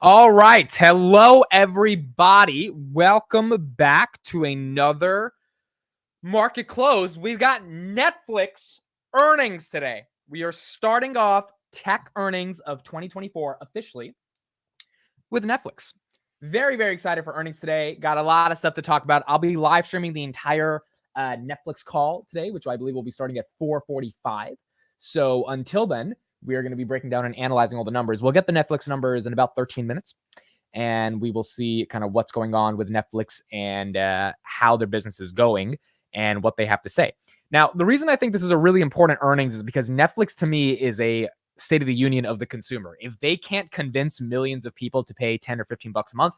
All right. Hello, everybody. Welcome back to another market close. We've got Netflix earnings today. We are starting off tech earnings of 2024 officially with Netflix. Very, very excited for earnings today. Got a lot of stuff to talk about. I'll be live streaming the entire Netflix call today, which I believe will be starting at 4:45. So until then, we are going to be breaking down and analyzing all the numbers. We'll get the Netflix numbers in about 13 minutes, and we will see kind of what's going on with Netflix and how their business is going and what they have to say. Now, the reason I think this is a really important earnings is because Netflix, to me, is a state of the union of the consumer. If they can't convince millions of people to pay 10 or 15 bucks a month,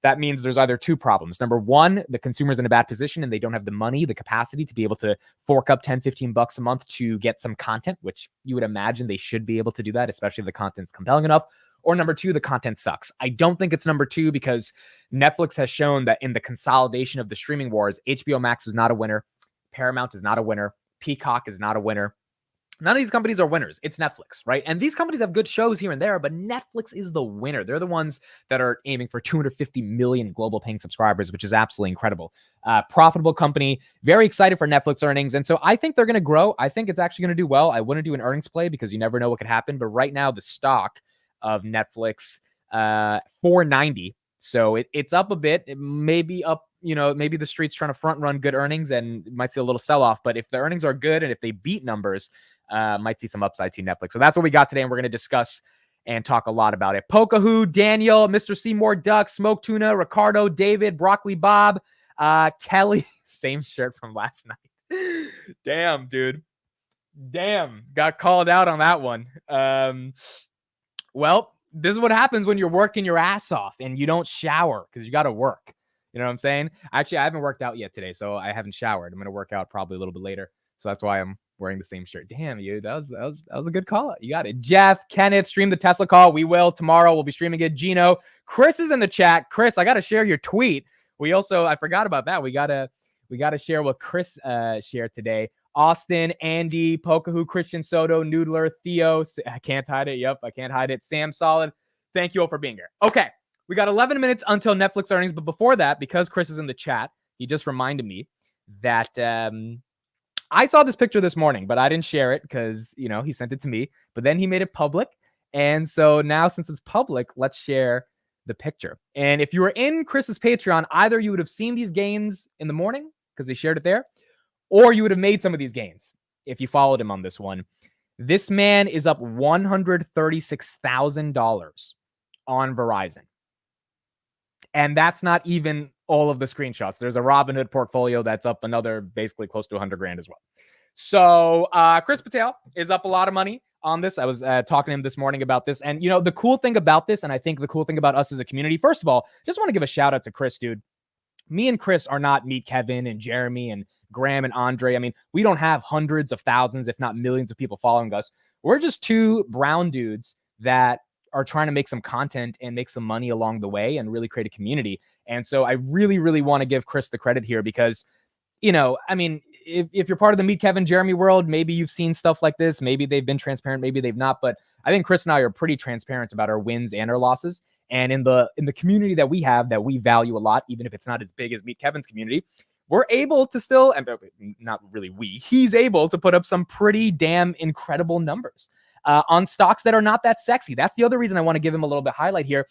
that means there's either two problems. Number one, the consumer's in a bad position and they don't have the money, the capacity to be able to fork up 10, 15 bucks a month to get some content, which you would imagine they should be able to do that, especially if the content's compelling enough. Or number two, the content sucks. I don't think it's number two because Netflix has shown that in the consolidation of the streaming wars, HBO Max is not a winner. Paramount is not a winner. Peacock is not a winner. None of these companies are winners. It's Netflix, right? And these companies have good shows here and there, but Netflix is the winner. They're the ones that are aiming for 250 million global paying subscribers, which is absolutely incredible. Profitable company, very excited for Netflix earnings. And so I think they're going to grow. I think it's actually going to do well. I wouldn't do an earnings play because you never know what could happen. But right now, the stock of Netflix, 490. So it's up a bit. It may be up, maybe the street's trying to front run good earnings and might see a little sell off. But if the earnings are good and if they beat numbers, might see some upside to Netflix. So that's what we got today, and we're going to discuss and talk a lot about it. Pokahoo, Daniel, Mr. Seymour Duck, Smoke Tuna, Ricardo, David, Broccoli Bob, Kelly, same shirt from last night. Damn, dude. Damn, got called out on that one. Well, this is what happens when you're working your ass off and you don't shower because you got to work. You know what I'm saying? Actually, I haven't worked out yet today, so I haven't showered. I'm going to work out probably a little bit later. So that's why I'm wearing the same shirt. Damn, you. That was a good call. You got it. Jeff, Kenneth, stream the Tesla call. We will. Tomorrow we'll be streaming it. Gino. Chris is in the chat. Chris, I got to share your tweet. I forgot about that. We gotta share what Chris shared today. Austin, Andy, Pokahoo, Christian Soto, Noodler, Theo. I can't hide it. Yep, I can't hide it. Sam Solid. Thank you all for being here. Okay, we got 11 minutes until Netflix earnings. But before that, because Chris is in the chat, he just reminded me that I saw this picture this morning, but I didn't share it because, he sent it to me. But then he made it public. And so now, since it's public, let's share the picture. And if you were in Chris's Patreon, either you would have seen these gains in the morning because they shared it there, or you would have made some of these gains if you followed him on this one. This man is up $136,000 on Verizon. And that's not even all of the screenshots. There's a Robinhood portfolio that's up another basically close to 100 grand as well. So Chris Patel is up a lot of money on this. I was talking to him this morning about this. And, the cool thing about this, and I think the cool thing about us as a community, first of all, just want to give a shout out to Chris, dude. Me and Chris are not Meet Kevin and Jeremy and Graham and Andre. I mean, we don't have hundreds of thousands, if not millions of people following us. We're just two brown dudes that are trying to make some content and make some money along the way and really create a community. And so I really, really want to give Chris the credit here because, if you're part of the Meet Kevin, Jeremy world, maybe you've seen stuff like this. Maybe they've been transparent, maybe they've not. But I think Chris and I are pretty transparent about our wins and our losses. And in the community that we have, that we value a lot, even if it's not as big as Meet Kevin's community, we're able to still, and not really he's able to put up some pretty damn incredible numbers on stocks that are not that sexy. That's the other reason I want to give him a little bit highlight here.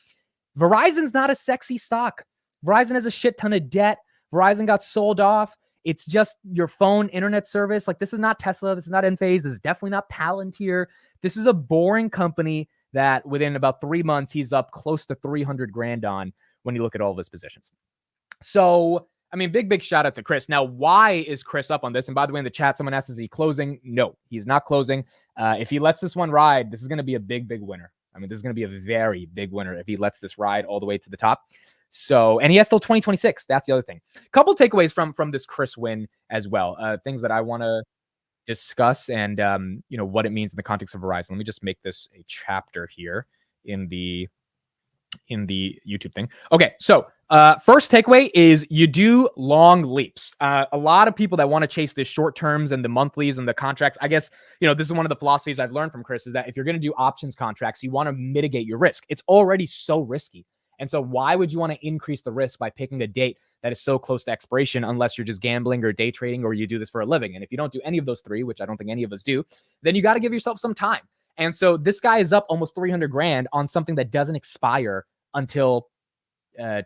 Verizon's not a sexy stock. Verizon has a shit ton of debt. Verizon got sold off. It's just your phone internet service. Like, this is not Tesla. This is not Enphase. This is definitely not Palantir. This is a boring company that within about 3 months, he's up close to 300 grand on when you look at all of his positions. So, big shout out to Chris. Now, why is Chris up on this? And by the way, in the chat, someone asked, is he closing? No, he's not closing. If he lets this one ride, this is going to be a big winner. This is going to be a very big winner if he lets this ride all the way to the top. So, and he has till 2026. That's the other thing. Couple takeaways from this Chris win as well. Things that I want to discuss and, what it means in the context of Verizon. Let me just make this a chapter here in the YouTube thing. Okay. So First takeaway is you do long leaps. A lot of people that want to chase the short terms and the monthlies and the contracts, I guess, this is one of the philosophies I've learned from Chris is that if you're going to do options contracts, you want to mitigate your risk. It's already so risky. And so why would you want to increase the risk by picking a date that is so close to expiration unless you're just gambling or day trading or you do this for a living? And if you don't do any of those three, which I don't think any of us do, then you got to give yourself some time. And so this guy is up almost 300 grand on something that doesn't expire until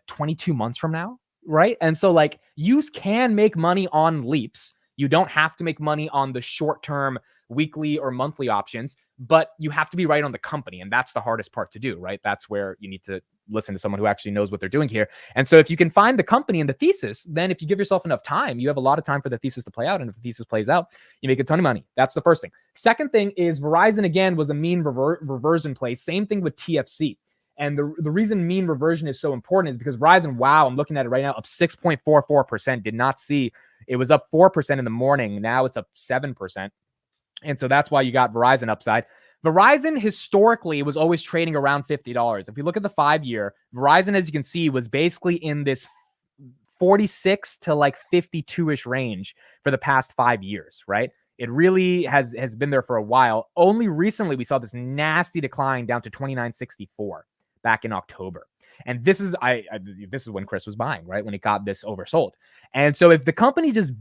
22 months from now, right? And so like you can make money on leaps. You don't have to make money on the short-term weekly or monthly options, but you have to be right on the company. And that's the hardest part to do, right? That's where you need to listen to someone who actually knows what they're doing here. And so if you can find the company and the thesis, then if you give yourself enough time, you have a lot of time for the thesis to play out. And if the thesis plays out, you make a ton of money. That's the first thing. Second thing is Verizon, again, was a mean reversion play. Same thing with TFC. And the reason mean reversion is so important is because Verizon, wow, I'm looking at it right now, up 6.44%. Did not see it was up 4% in the morning. Now it's up 7%. And so that's why you got Verizon upside. Verizon historically was always trading around $50. If you look at the 5-year, Verizon, as you can see, was basically in this 46 to like 52-ish range for the past 5 years, right? It really has been there for a while. Only recently we saw this nasty decline down to 29.64 back in October. And this is this is when Chris was buying, right? When it got this oversold. And so if the company just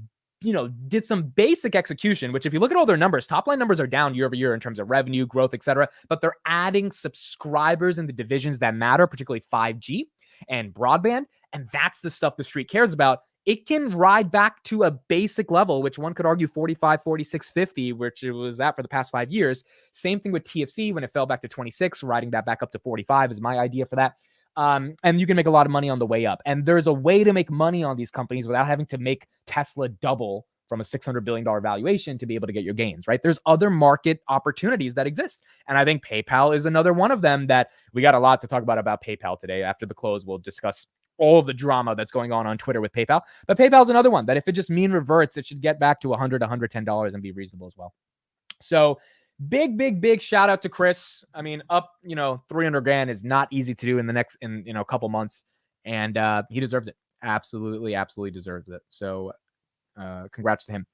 did some basic execution, which if you look at all their numbers, top line numbers are down year over year in terms of revenue, growth, etc. But they're adding subscribers in the divisions that matter, particularly 5G and broadband. And that's the stuff the street cares about. It can ride back to a basic level, which one could argue 45, 46, 50, which it was at for the past 5 years. Same thing with TFC when it fell back to 26, riding that back up to 45 is my idea for that. And you can make a lot of money on the way up. And there's a way to make money on these companies without having to make Tesla double from a $600 billion valuation to be able to get your gains, right? There's other market opportunities that exist. And I think PayPal is another one of them that we got a lot to talk about PayPal today. After the close, we'll discuss all of the drama that's going on Twitter with PayPal. But PayPal is another one that if it just mean reverts, it should get back to $100, $110 and be reasonable as well. So big shout out to Chris. I mean, up 300 grand is not easy to do in a couple months, and he deserves it. Absolutely deserves it. So congrats to him.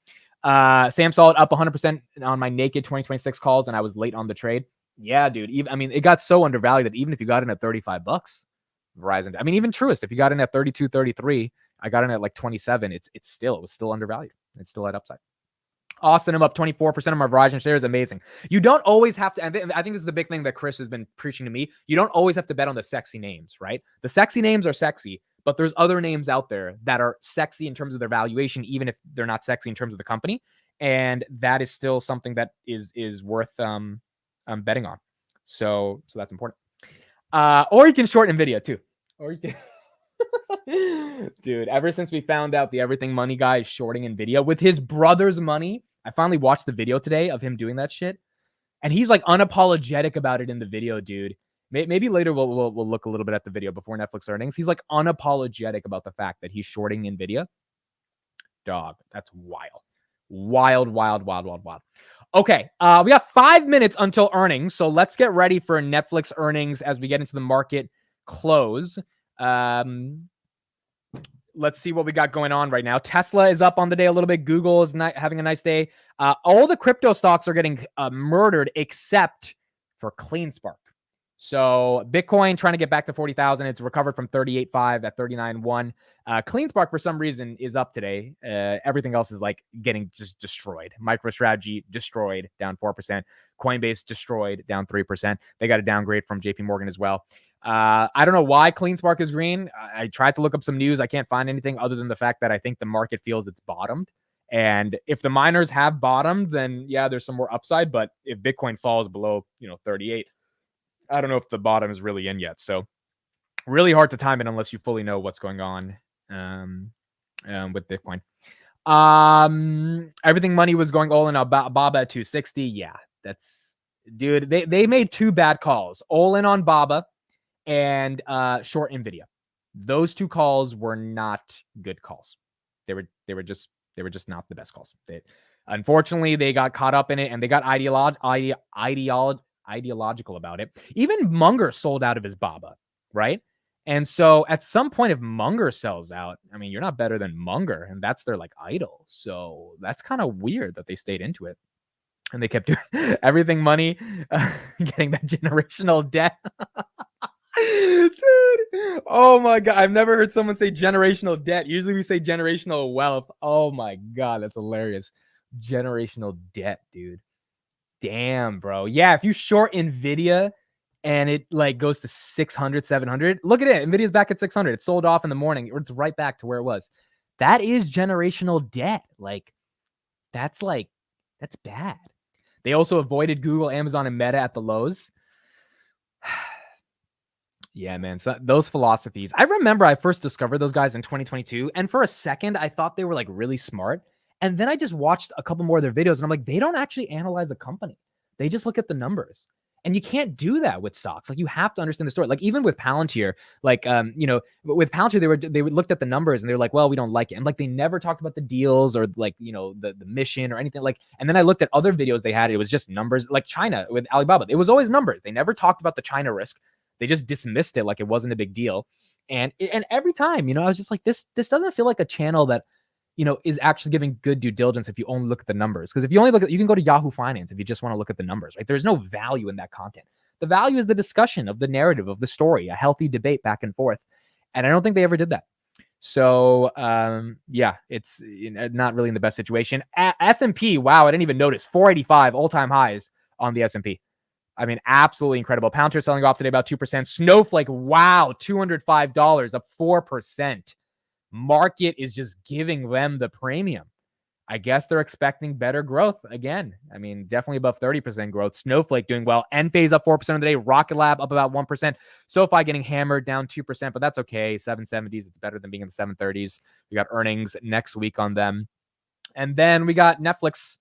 Sam Solid up 100% on my naked 2026 calls, and I was late on the trade. Yeah, dude. It got so undervalued that even if you got in at $35, Verizon. Even Truist, if you got in at 32, 33, I got in at like 27. It was still undervalued. It's still at upside. Austin, I'm up 24% of my Verizon shares. Amazing. You don't always have to, and I think this is the big thing that Chris has been preaching to me. You don't always have to bet on the sexy names, right? The sexy names are sexy, but there's other names out there that are sexy in terms of their valuation, even if they're not sexy in terms of the company. And that is still something that is worth betting on. So that's important. Or you can short NVIDIA too. Or you can dude, ever since we found out the Everything Money guy is shorting NVIDIA with his brother's money, I finally watched the video today of him doing that shit. And he's like unapologetic about it in the video, dude. Maybe later we'll look a little bit at the video before Netflix earnings. He's like unapologetic about the fact that he's shorting NVIDIA. Dog, that's wild. Wild. Okay, we got 5 minutes until earnings, so let's get ready for Netflix earnings as we get into the market close. Let's see what we got going on right now. Tesla is up on the day a little bit. Google is having a nice day. All the crypto stocks are getting murdered except for CleanSpark. So Bitcoin trying to get back to 40,000. It's recovered from 38.5 at 39.1. CleanSpark for some reason is up today. Everything else is like getting just destroyed. MicroStrategy destroyed, down 4%. Coinbase destroyed, down 3%. They got a downgrade from JP Morgan as well. I don't know why CleanSpark is green. I tried to look up some news. I can't find anything other than the fact that I think the market feels it's bottomed. And if the miners have bottomed, then yeah, there's some more upside. But if Bitcoin falls below, 38, I don't know if the bottom is really in yet. So really hard to time it unless you fully know what's going on with Bitcoin. Everything Money was going all in on Baba at 260. Yeah, that's, dude, they made two bad calls. All in on Baba and short NVIDIA. Those two calls were not good calls. They were just not the best calls. Unfortunately, they got caught up in it and they got ideological about it. Even Munger sold out of his Baba, right? And so at some point, if Munger sells out, I mean, you're not better than Munger, and that's their like idol. So that's kind of weird that they stayed into it. And they kept doing everything money, getting that generational debt. Dude, oh my God. I've never heard someone say generational debt. Usually we say generational wealth. Oh my God, that's hilarious. Generational debt, dude. Damn, bro. Yeah, if you short NVIDIA and it like goes to 600, 700, look at it. NVIDIA's back at 600. It sold off in the morning. It's right back to where it was. That is generational debt. That's bad. They also avoided Google, Amazon, and Meta at the lows. Yeah, man. So those philosophies. I remember I first discovered those guys in 2022. And for a second, I thought they were like really smart. And then I just watched a couple more of their videos and I'm like, they don't actually analyze a company. They just look at the numbers. And you can't do that with stocks. Like you have to understand the story. Like even with Palantir, with Palantir, they looked at the numbers and they were like, well, we don't like it. And like they never talked about the deals or like, the mission or anything like. And then I looked at other videos they had. It was just numbers, like China with Alibaba. It was always numbers. They never talked about the China risk. They just dismissed it like it wasn't a big deal. And every time, I was just like, this doesn't feel like a channel that, is actually giving good due diligence if you only look at the numbers. Because if you only look at, you can go to Yahoo Finance if you just want to look at the numbers, right? There's no value in that content. The value is the discussion of the narrative of the story, a healthy debate back and forth. And I don't think they ever did that. So, yeah, it's not really in the best situation. S&P, wow, I didn't even notice. 485 all-time highs on the S&P. I mean, absolutely incredible. Palantir selling off today about 2%. Snowflake, wow, $205, up 4%. Market is just giving them the premium. I guess they're expecting better growth again. I mean, definitely above 30% growth. Snowflake doing well. Enphase up 4% of the day. Rocket Lab up about 1%. SoFi getting hammered down 2%, but that's okay. 770s. It's better than being in the 730s. We got earnings next week on them. And then we got Netflix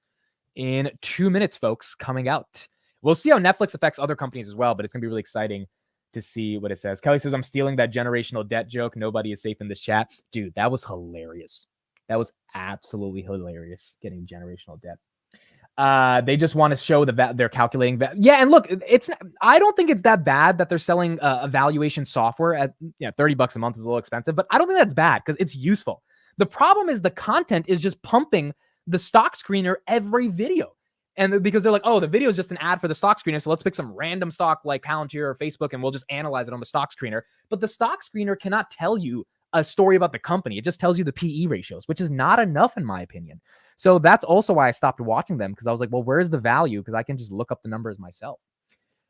in 2 minutes, folks, coming out. We'll see how Netflix affects other companies as well, but it's going to be really exciting to see what it says. Kelly says, I'm stealing that generational debt joke. Nobody is safe in this chat. Dude, that was hilarious. That was absolutely hilarious, getting generational debt. They just want to show they're calculating that. Yeah, and look, I don't think it's that bad that they're selling evaluation software at $30 a month is a little expensive, but I don't think that's bad because it's useful. The problem is the content is just pumping the stock screener every video. And because they're like, oh, the video is just an ad for the stock screener, so let's pick some random stock like Palantir or Facebook, and we'll just analyze it on the stock screener. But the stock screener cannot tell you a story about the company. It just tells you the PE ratios, which is not enough in my opinion. So that's also why I stopped watching them, because I was like, well, where's the value? Because I can just look up the numbers myself.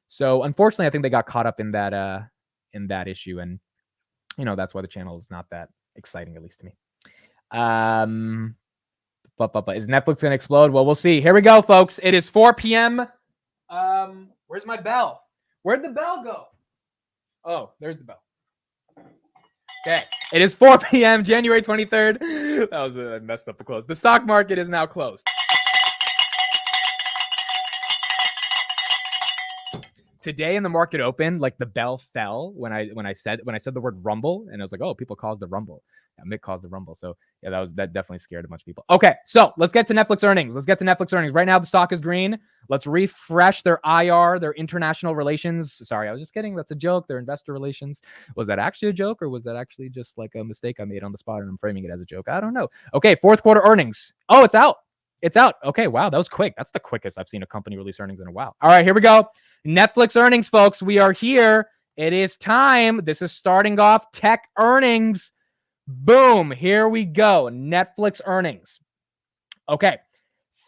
So unfortunately, I think they got caught up in that issue, and that's why the channel is not that exciting, at least to me. But is Netflix going to explode? Well, we'll see. Here we go, folks. It is 4 p.m. Where's my bell? Where'd the bell go? Oh, there's the bell. Okay. It is 4 p.m., January 23rd. That was I messed up the close. The stock market is now closed. Today in the market open, like the bell fell when I said the word rumble, and I was like, oh, people caused the rumble. Yeah, Mick caused the rumble. So yeah, that definitely scared a bunch of people. Okay, so let's get to Netflix earnings. Right now, the stock is green. Let's refresh their IR, their international relations. Sorry, I was just kidding. That's a joke. Their investor relations. Was that actually a joke, or was that actually just like a mistake I made on the spot and I'm framing it as a joke? I don't know. Okay, fourth quarter earnings. Oh, it's out. It's out. Okay, wow, that was quick. That's the quickest I've seen a company release earnings in a while. All right, here we go. Netflix earnings, folks. We are here. It is time. This is starting off tech earnings. Boom. Here we go. Netflix earnings. Okay.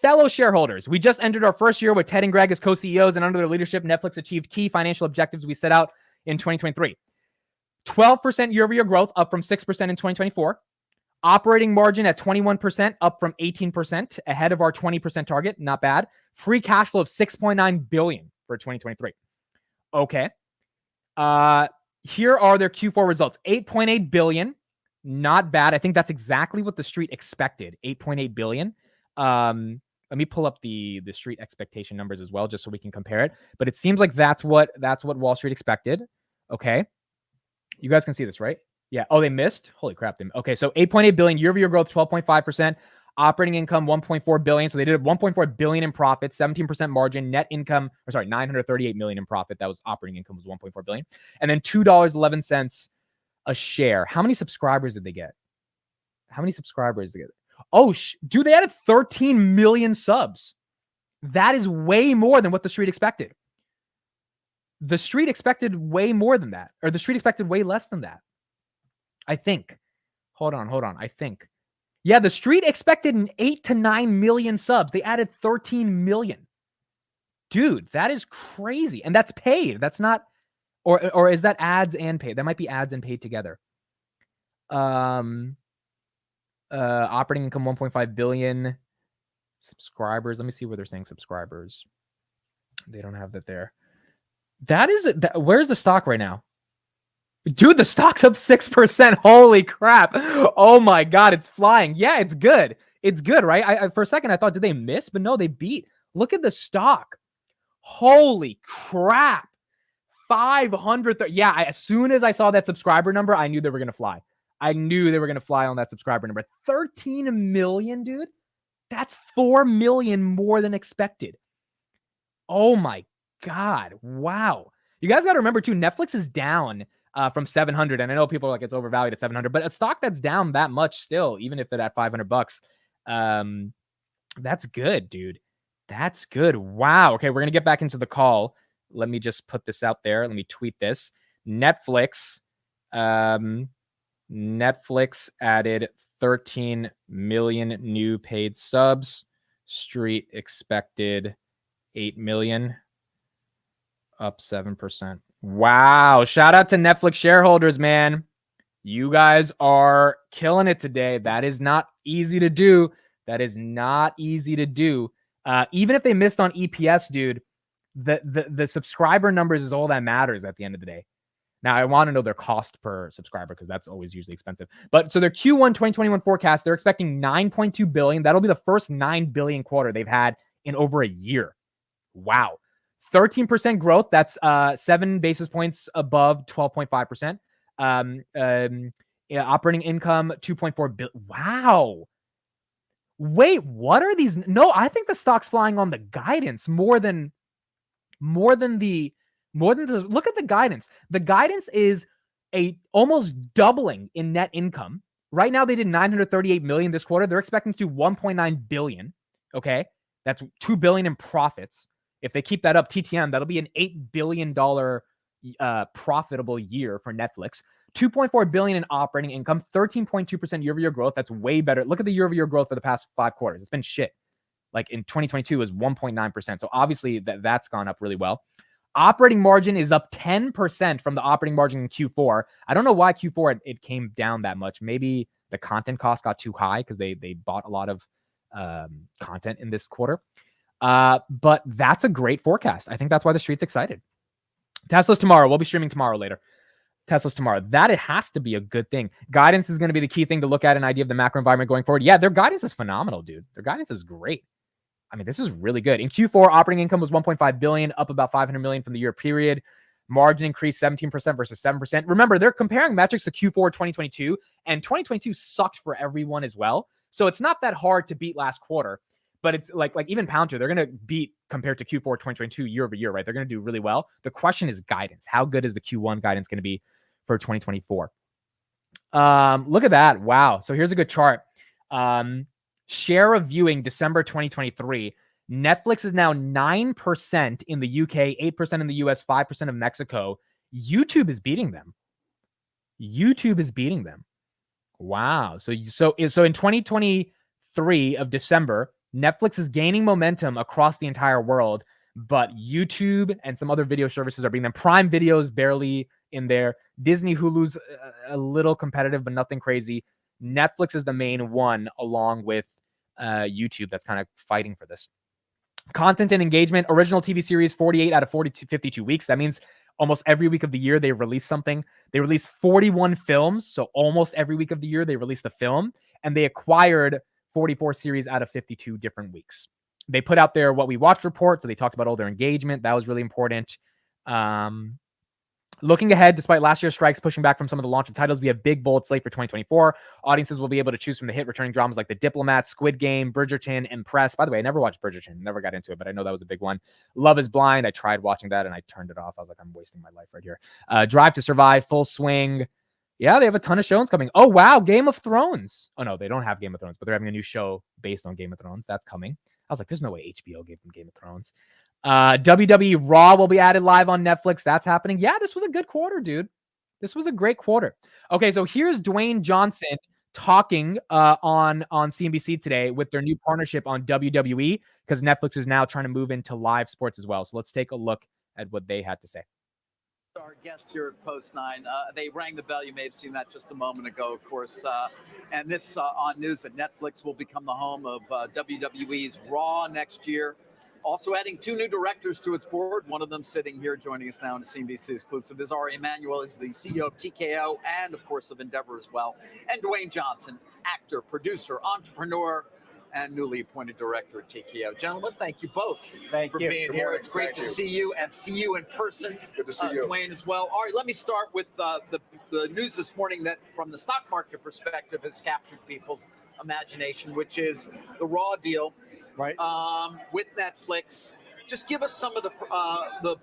Fellow shareholders, we just entered our first year with Ted and Greg as co-CEOs, and under their leadership, Netflix achieved key financial objectives we set out in 2023. 12% year-over-year growth, up from 6% in 2024. Operating margin at 21%, up from 18%, ahead of our 20% target. Not bad. Free cash flow of $6.9 billion for 2023. Okay. Here are their Q4 results. $8.8 billion. Not bad. I think that's exactly what the street expected. $8.8 billion. Let me pull up the street expectation numbers as well, just so we can compare it. But it seems like that's what Wall Street expected. Okay. You guys can see this, right? Yeah. Oh, they missed? Holy crap. Okay, so $8.8 billion, year-over-year growth, 12.5%. Operating income, $1.4 billion. So they did $1.4 billion in profit, 17% margin. Net income, $938 million in profit. That was operating income was $1.4 billion. And then $2.11 a share. How many subscribers did they get? How many subscribers did they get? Oh, dude, they added 13 million subs. That is way more than what the street expected. The street expected way more than that, or the street expected way less than that. I think. Hold on. I think. Yeah, the street expected an 8 to 9 million subs. They added 13 million. Dude, that is crazy. And that's paid. That's not, or is that ads and paid? That might be ads and paid together. Operating income 1.5 billion. Subscribers. Let me see where they're saying subscribers. They don't have that there. Where's the stock right now? Dude, the stock's up 6%. Holy crap. Oh my God, it's flying. Yeah, it's good. It's good, right? I for a second, I thought, did they miss? But no, they beat. Look at the stock. Holy crap. 500. Yeah, as soon as I saw that subscriber number, I knew they were going to fly. I knew they were going to fly on that subscriber number. 13 million, dude. That's 4 million more than expected. Oh my God. Wow. You guys got to remember too, Netflix is down from 700. And I know people are like, it's overvalued at 700, but a stock that's down that much still, even if they're at $500, that's good, dude. That's good. Wow. Okay. We're going to get back into the call. Let me just put this out there. Let me tweet this. Netflix added 13 million new paid subs. Street expected 8 million, up 7%. Wow. Shout out to Netflix shareholders, man. You guys are killing it today. That is not easy to do. Even if they missed on EPS, dude, the subscriber numbers is all that matters at the end of the day. Now, I want to know their cost per subscriber because that's always usually expensive. But so their Q1 2021 forecast, they're expecting 9.2 billion. That'll be the first 9 billion quarter they've had in over a year. Wow. 13% growth. That's 7 basis points above 12.5%. Operating income 2.4 billion. Wow. Wait, what are these? No, I think the stock's flying on the guidance more than the look at the guidance. The guidance is almost doubling in net income. Right now, they did 938 million this quarter. They're expecting to do 1.9 billion. Okay. That's 2 billion in profits. If they keep that up, TTM, that'll be an $8 billion profitable year for Netflix. 2.4 billion in operating income, 13.2% year-over-year growth. That's way better. Look at the year-over-year growth for the past 5 quarters. It's been shit. Like in 2022 was 1.9%. So obviously that's gone up really well. Operating margin is up 10% from the operating margin in Q4. I don't know why Q4 it came down that much. Maybe the content cost got too high because they bought a lot of content in this quarter. But that's a great forecast. I think that's why the street's excited. Tesla's tomorrow. We'll be streaming tomorrow later. Tesla's tomorrow. That it has to be a good thing. Guidance is going to be the key thing to look at, an idea of the macro environment going forward. Yeah, their guidance is phenomenal, dude. Their guidance is great. I mean, this is really good. In Q4, operating income was 1.5 billion, up about 500 million from the year period. Margin increased 17% versus 7%. Remember, they're comparing metrics to Q4 2022, and 2022 sucked for everyone as well. So it's not that hard to beat last quarter, but it's like even Palantir, they're going to beat compared to Q4 2022 year over year, right? They're going to do really well. The question is guidance. How good is the Q1 guidance going to be for 2024? Look at that. Wow. So here's a good chart. Share of viewing December 2023. Netflix is now 9% in the UK, 8% in the US, 5% of Mexico. YouTube is beating them. Wow. So in 2023 of December, Netflix is gaining momentum across the entire world, but YouTube and some other video services are beating them. Prime Video is barely in there. Disney, Hulu's a little competitive, but nothing crazy. Netflix is the main one, along with YouTube, that's kind of fighting for this. Content and engagement, original TV series, 48 out of 52 weeks. That means almost every week of the year they release something. They released 41 films, so almost every week of the year they released a film, and they acquired 44 series out of 52 different weeks. They put out their What We Watched report, so they talked about all their engagement. That was really important. Looking ahead, despite last year's strikes pushing back from some of the launch of titles, we have big, bold slate for 2024. Audiences will be able to choose from the hit returning dramas like The Diplomat, Squid Game, Bridgerton, and Press. By the way, I never watched Bridgerton. Never got into it, but I know that was a big one. Love is Blind. I tried watching that, and I turned it off. I was like, I'm wasting my life right here. Drive to Survive, Full Swing. Yeah, they have a ton of shows coming. Oh, wow. Game of Thrones. Oh, no, they don't have Game of Thrones, but they're having a new show based on Game of Thrones. That's coming. I was like, there's no way HBO gave them Game of Thrones. WWE Raw will be added live on Netflix. That's happening. Yeah, this was a good quarter, dude. This was a great quarter. Okay, so here's Dwayne Johnson talking on CNBC today with their new partnership on WWE, because Netflix is now trying to move into live sports as well. So let's take a look at what they had to say. Our guests here at Post 9, they rang the bell. You may have seen that just a moment ago, of course. And this on news that Netflix will become the home of WWE's Raw next year. Also adding 2 new directors to its board. One of them sitting here joining us now in a CNBC exclusive is Ari Emanuel. He's the CEO of TKO and, of course, of Endeavor as well. And Dwayne Johnson, actor, producer, entrepreneur, and newly appointed director at TKO. Gentlemen, thank you both for being here. It's great to see you and see you in person. Good to see you. Dwayne as well. All right, let me start with the news this morning that from the stock market perspective has captured people's imagination, which is the Raw deal with Netflix. Just give us some of the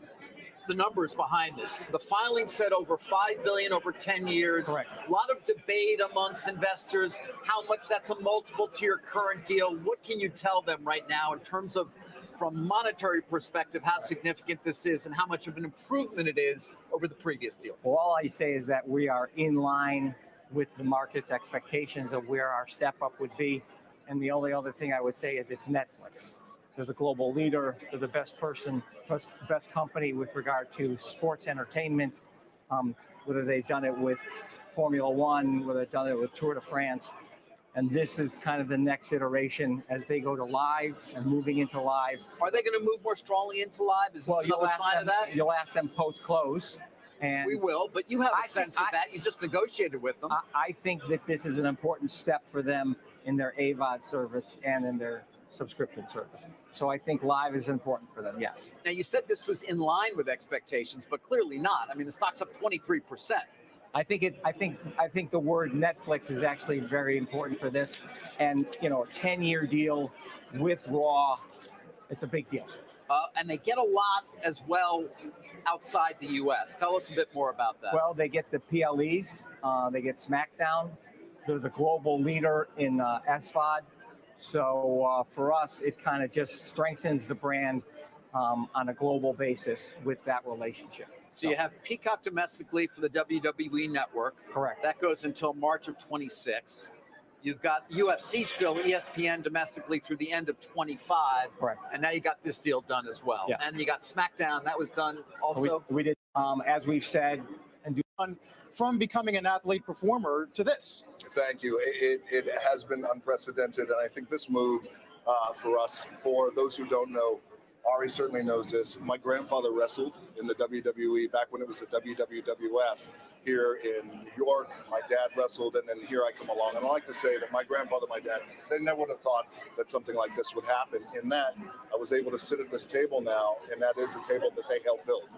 numbers behind this. The filing said over $5 billion over 10 years. Correct. A lot of debate amongst investors, how much that's a multiple to your current deal. What can you tell them right now in terms of, from monetary perspective, how significant this is and how much of an improvement it is over the previous deal? Well, all I say is that we are in line with the market's expectations of where our step up would be. And the only other thing I would say is it's Netflix. They're the global leader. They're the best company with regard to sports entertainment, whether they've done it with Formula One, whether they've done it with Tour de France. And this is kind of the next iteration as they go to live and moving into live. Are they going to move more strongly into live? Is this another sign of that? You'll ask them post-close. And we will, but you have a sense of that. You just negotiated with them. I think that this is an important step for them in their AVOD service and in their subscription service. So I think live is important for them, yes. Now, you said this was in line with expectations, but clearly not. I mean, the stock's up 23%. I think the word Netflix is actually very important for this. And, you know, a 10-year deal with Raw, it's a big deal. And they get a lot as well outside the U.S. Tell us a bit more about that. Well, they get the PLEs, they get SmackDown. They're the global leader in SVOD. So for us, it kind of just strengthens the brand on a global basis with that relationship. So you have Peacock domestically for the WWE Network. Correct. That goes until March of 26. You've got UFC still, ESPN domestically through the end of 25. Correct. And now you got this deal done as well. Yeah. And you got SmackDown. That was done also. We did, as we've said, from becoming an athlete performer to this. Thank you. It has been unprecedented, and I think this move for us, for those who don't know, Ari certainly knows this. My grandfather wrestled in the WWE back when it was the WWF here in New York. My dad wrestled, and then here I come along. And I like to say that my grandfather, my dad, they never would have thought that something like this would happen. In that, I was able to sit at this table now, and that is a table that they helped build.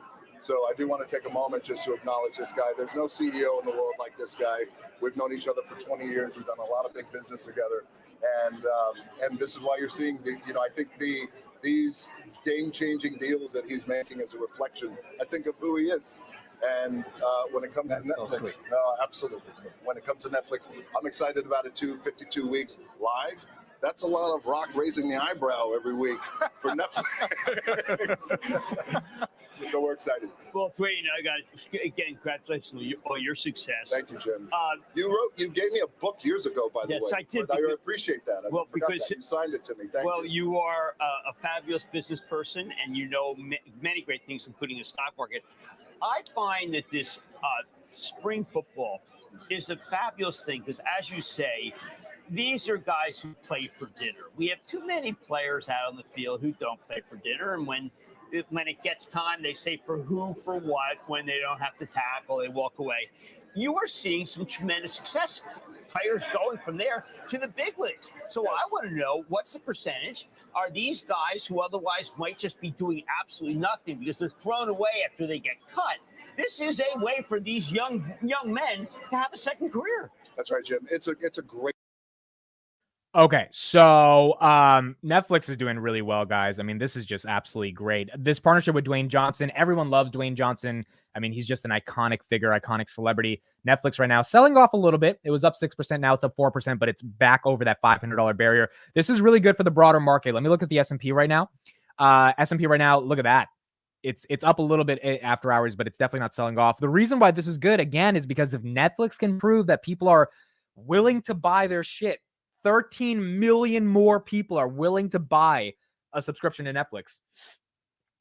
So I do want to take a moment just to acknowledge this guy. There's no CEO in the world like this guy. We've known each other for 20 years. We've done a lot of big business together, and this is why you're seeing I think these game-changing deals that he's making is a reflection, I think, of who he is. And when it comes to Netflix, no, absolutely. When it comes to Netflix, I'm excited about it too. 52 weeks live. That's a lot of Rock raising the eyebrow every week for Netflix. So we're excited. Well, Dwayne, I got again, congratulations on your success. Thank you, Jim. You gave me a book years ago, by the way. Yes, I did. I appreciate that. I forgot that. You signed it to me. Thank you. You are a fabulous business person, and you know many great things, including the stock market. I find that this spring football is a fabulous thing because, as you say, these are guys who play for dinner. We have too many players out on the field who don't play for dinner, and when it gets time, they say for who, for what, when they don't have to tackle, they walk away. You are seeing some tremendous success. Players going from there to the big leagues. So yes. I want to know, what's the percentage? Are these guys who otherwise might just be doing absolutely nothing because they're thrown away after they get cut? This is a way for these young men to have a second career. That's right, Jim. It's a great Okay, so Netflix is doing really well, guys. I mean, this is just absolutely great. This partnership with Dwayne Johnson, everyone loves Dwayne Johnson. I mean, he's just an iconic figure, iconic celebrity. Netflix right now selling off a little bit. It was up 6%, now it's up 4%, but it's back over that $500 barrier. This is really good for the broader market. Let me look at the S&P right now. S&P right now, look at that. It's up a little bit after hours, but it's definitely not selling off. The reason why this is good, again, is because if Netflix can prove that people are willing to buy their shit, 13 million more people are willing to buy a subscription to Netflix.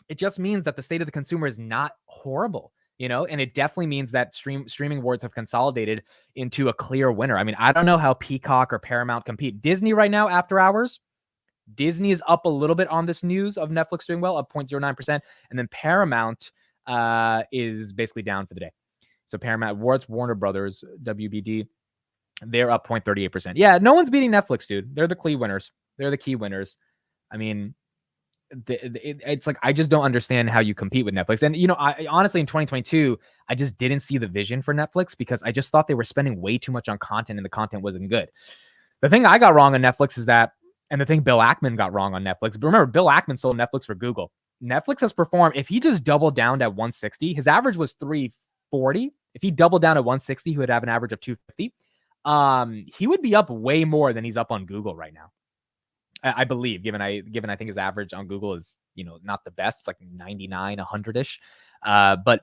It just means that the state of the consumer is not horrible, and it definitely means that streaming wars have consolidated into a clear winner. I mean, I don't know how Peacock or Paramount compete. Disney right now, after hours, Disney is up a little bit on this news of Netflix doing well, up 0.09%. And then Paramount is basically down for the day. So Paramount, Warner Brothers, WBD, they're up 0.38%. Yeah, no one's beating Netflix, dude. They're the key winners. They're the key winners. I mean, it's like, I just don't understand how you compete with Netflix. And, I honestly, in 2022, I just didn't see the vision for Netflix because I just thought they were spending way too much on content and the content wasn't good. The thing I got wrong on Netflix is that, and the thing Bill Ackman got wrong on Netflix, but remember, Bill Ackman sold Netflix for Google. Netflix has performed, if he just doubled down at 160, his average was 340. If he doubled down at 160, he would have an average of 250. He would be up way more than he's up on Google right now. I believe, given I think his average on Google is, not the best. It's like 99, 100-ish. But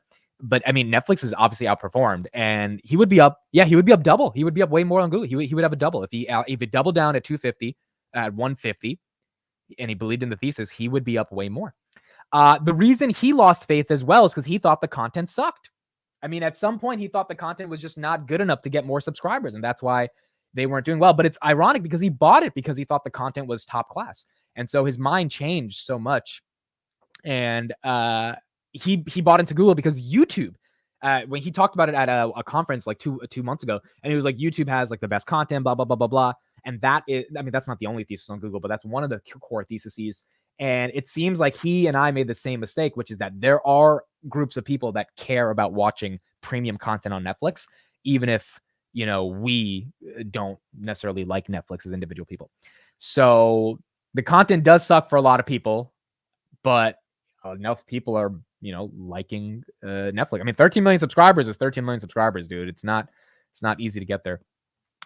I mean, Netflix has obviously outperformed, and he would be up. Yeah, he would be up double. He would be up way more on Google. He would have a double if he doubled down at 250, at 150, and he believed in the thesis. He would be up way more. The reason he lost faith as well is because he thought the content sucked. I mean, at some point, he thought the content was just not good enough to get more subscribers, and that's why they weren't doing well. But it's ironic because he bought it because he thought the content was top class. And so his mind changed so much. And he bought into Google because YouTube, when he talked about it at a conference like two months ago, and he was like, YouTube has like the best content, blah, blah, blah, blah, blah. And that is, I mean, that's not the only thesis on Google, but that's one of the core theses. And it seems like he and I made the same mistake, which is that there are groups of people that care about watching premium content on Netflix, even if, we don't necessarily like Netflix as individual people. So the content does suck for a lot of people, but enough people are, liking Netflix. I mean, 13 million subscribers is 13 million subscribers, dude. It's not easy to get there.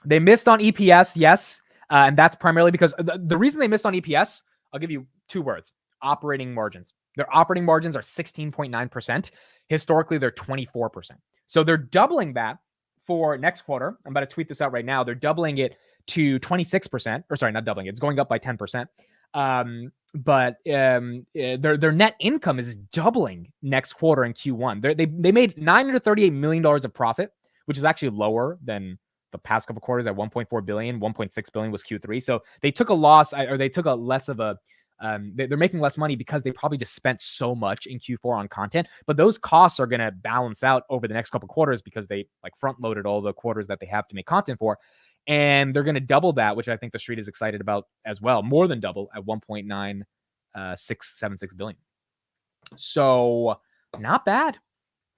They missed on EPS, yes. And that's primarily because the reason they missed on EPS, I'll give you two words: operating margins. Their operating margins are 16.9%. Historically, they're 24%. So they're doubling that for next quarter. I'm about to tweet this out right now. They're doubling it to 26%, or sorry, not doubling it. It's going up by 10%. But their net income is doubling next quarter in Q1. They made $938 million of profit, which is actually lower than the past couple quarters at 1.4 billion. 1.6 billion was Q3. So they took a loss, or they took a less of a, they're making less money because they probably just spent so much in Q4 on content, but those costs are going to balance out over the next couple quarters because they like front loaded all the quarters that they have to make content for. And they're going to double that, which I think the street is excited about as well. More than double at 1.9676 billion. So not bad.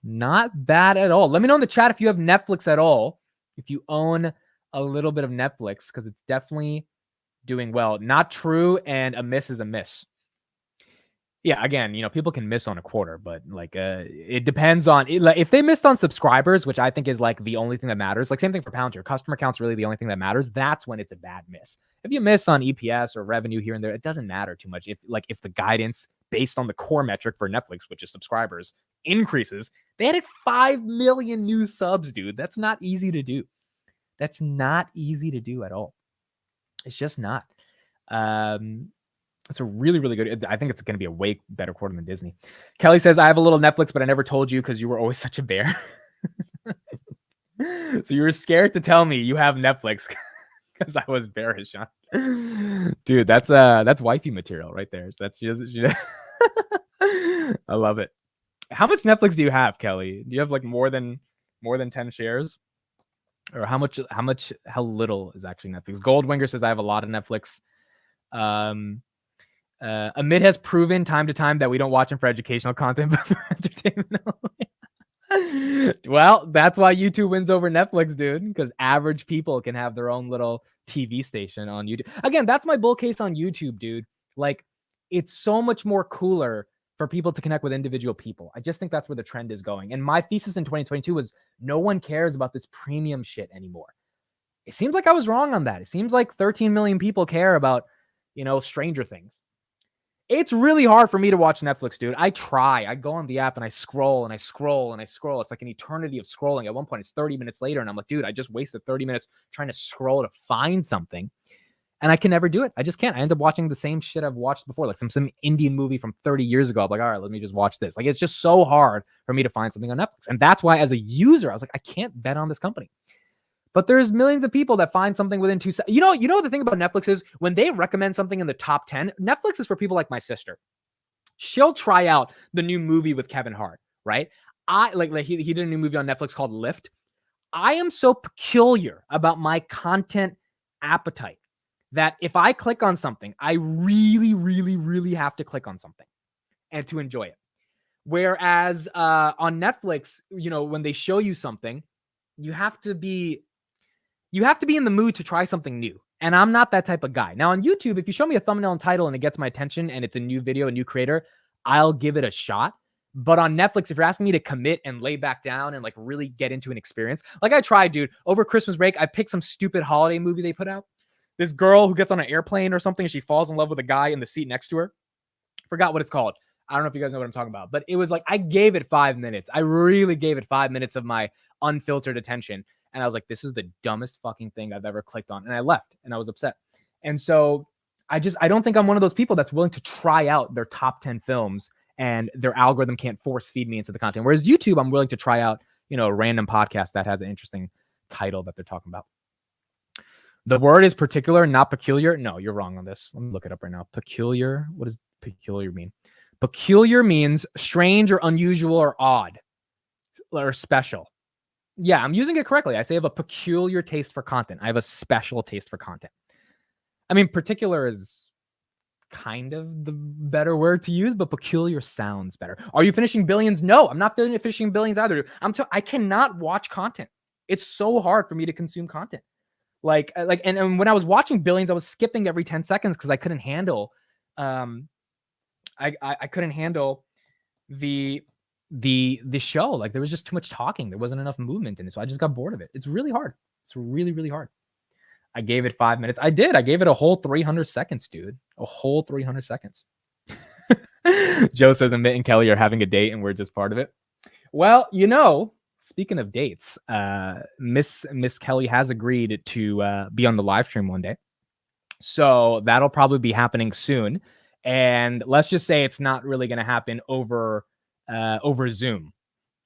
Not bad at all. Let me know in the chat if you have Netflix at all. If you own a little bit of Netflix, because it's definitely doing well. Not true, and a miss is a miss. Yeah, again, people can miss on a quarter, but like it depends on if they missed on subscribers, which I think is like the only thing that matters. Like same thing for Palantir. Customer count's really the only thing that matters. That's when it's a bad miss. If you miss on EPS or revenue here and there, it doesn't matter too much. If the guidance based on the core metric for Netflix, which is subscribers, increases, they added 5 million new subs, dude. That's not easy to do. That's not easy to do at all. It's just not. It's a really, really good. I think it's going to be a way better quarter than Disney. Kelly says, I have a little Netflix, but I never told you because you were always such a bear. So you were scared to tell me you have Netflix because I was bearish, huh? Dude, that's wifey material right there. So that's just I love it. How much Netflix do you have, Kelly? Do you have like more than 10 shares? Or how little is actually Netflix? Goldwinger says I have a lot of Netflix. Amit has proven time to time that we don't watch them for educational content, but for entertainment only. Well, that's why YouTube wins over Netflix, dude, because average people can have their own little TV station on YouTube. Again, that's my bull case on YouTube, dude. Like, it's so much more cooler for people to connect with individual people. I just think that's where the trend is going. And my thesis in 2022 was no one cares about this premium shit anymore. It seems like I was wrong on that. It seems like 13 million people care about, Stranger Things. It's really hard for me to watch Netflix, dude. I try. I go on the app and I scroll and I scroll and I scroll. It's like an eternity of scrolling. At one point, it's 30 minutes later. And I'm like, dude, I just wasted 30 minutes trying to scroll to find something. And I can never do it. I just can't. I end up watching the same shit I've watched before, like some Indian movie from 30 years ago. I'm like, all right, let me just watch this. Like, it's just so hard for me to find something on Netflix. And that's why, as a user, I was like, I can't bet on this company. But there's millions of people that find something within 2 seconds. You know the thing about Netflix is when they recommend something in the top 10, Netflix is for people like my sister. She'll try out the new movie with Kevin Hart, right? He did a new movie on Netflix called Lift. I am so peculiar about my content appetite that if I click on something, I really, really, really have to click on something and to enjoy it. Whereas on Netflix, when they show you something, you have to be in the mood to try something new. And I'm not that type of guy. Now on YouTube, if you show me a thumbnail and title and it gets my attention and it's a new video, a new creator, I'll give it a shot. But on Netflix, if you're asking me to commit and lay back down and like really get into an experience, like I tried, dude, over Christmas break, I picked some stupid holiday movie they put out. This girl who gets on an airplane or something, and she falls in love with a guy in the seat next to her. Forgot what it's called. I don't know if you guys know what I'm talking about, but it was like, I gave it 5 minutes. I really gave it 5 minutes of my unfiltered attention. And I was like, this is the dumbest fucking thing I've ever clicked on. And I left and I was upset. And so I don't think I'm one of those people that's willing to try out their top 10 films and their algorithm can't force feed me into the content. Whereas YouTube, I'm willing to try out, a random podcast that has an interesting title that they're talking about. The word is particular, not peculiar. No, you're wrong on this. Let me look it up right now. Peculiar. What does peculiar mean? Peculiar means strange or unusual or odd or special. Yeah, I'm using it correctly. I say I have a peculiar taste for content. I have a special taste for content. I mean, particular is kind of the better word to use, but peculiar sounds better. Are you finishing Billions? No, I'm not finishing Billions either. I cannot watch content. It's so hard for me to consume content. And when I was watching Billions, I was skipping every 10 seconds because I couldn't handle I couldn't handle the show. Like, there was just too much talking. There wasn't enough movement in it. So I just got bored of it. It's really hard. It's really, really hard. I gave it 5 minutes. I did. I gave it a whole 300 seconds, dude. A whole 300 seconds. Joe says Amit and Kelly are having a date and we're just part of it. Well, speaking of dates, Miss Kelly has agreed to be on the live stream one day. So that'll probably be happening soon. And let's just say it's not really going to happen over Zoom.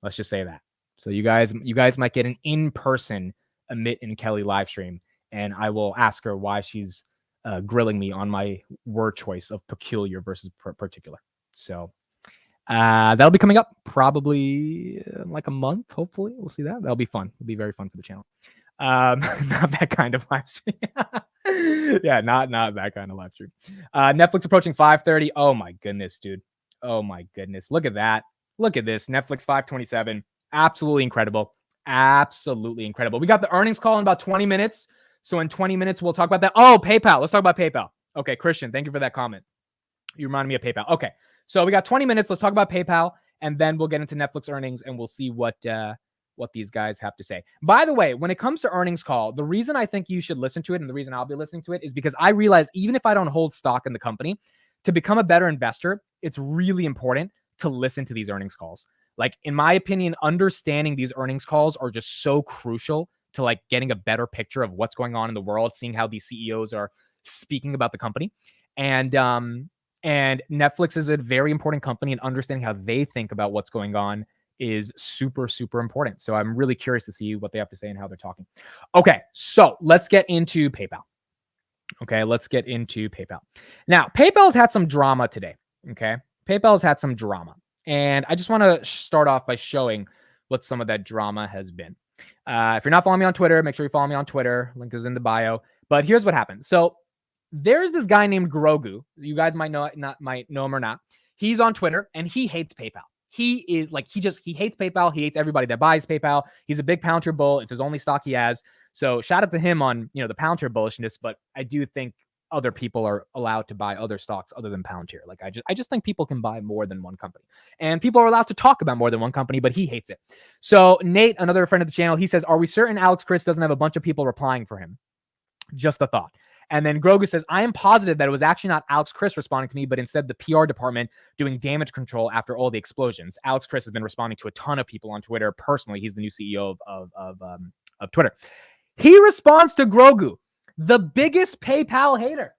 Let's just say that. So you guys might get an in-person Amit and Kelly live stream, and I will ask her why she's grilling me on my word choice of peculiar versus particular. So that'll be coming up probably like a month. Hopefully, we'll see that. That'll be fun. It'll be very fun for the channel. Not that kind of live stream. Yeah, not that kind of live stream. Netflix approaching 530. Oh my goodness, dude. Oh my goodness. Look at that. Look at this. Netflix 527. Absolutely incredible. Absolutely incredible. We got the earnings call in about 20 minutes. So in 20 minutes, we'll talk about that. Oh, PayPal. Let's talk about PayPal. Okay, Christian, thank you for that comment. You reminded me of PayPal. Okay, so we got 20 minutes. Let's talk about PayPal, and then we'll get into Netflix earnings, and we'll see what these guys have to say. By the way, when it comes to earnings call, the reason I think you should listen to it and the reason I'll be listening to it is because I realize even if I don't hold stock in the company, to become a better investor, it's really important to listen to these earnings calls. Like, in my opinion, understanding these earnings calls are just so crucial to like getting a better picture of what's going on in the world, seeing how these CEOs are speaking about the company. And Netflix is a very important company, and understanding how they think about what's going on is super, super important. So I'm really curious to see what they have to say and how they're talking. Okay, so let's get into PayPal. Okay, let's get into PayPal. Now, PayPal's had some drama today. Okay, PayPal's had some drama. And I just want to start off by showing what some of that drama has been. If you're not following me on Twitter, make sure you follow me on Twitter. Link is in the bio. But here's what happened. So there's this guy named Grogu. You guys might know him or not. He's on Twitter and he hates PayPal. He is like, he hates PayPal. He hates everybody that buys PayPal. He's a big Palantir bull. It's his only stock he has. So shout out to him on, the Palantir bullishness, but I do think other people are allowed to buy other stocks other than Palantir. Like I just think people can buy more than one company, and people are allowed to talk about more than one company, but he hates it. So Nate, another friend of the channel, he says, are we certain Alex Chris doesn't have a bunch of people replying for him? Just a thought. And then Grogu says, I am positive that it was actually not Alex Chris responding to me, but instead the PR department doing damage control after all the explosions. Alex Chris has been responding to a ton of people on Twitter. Personally, he's the new CEO of Twitter. He responds to Grogu, the biggest PayPal hater.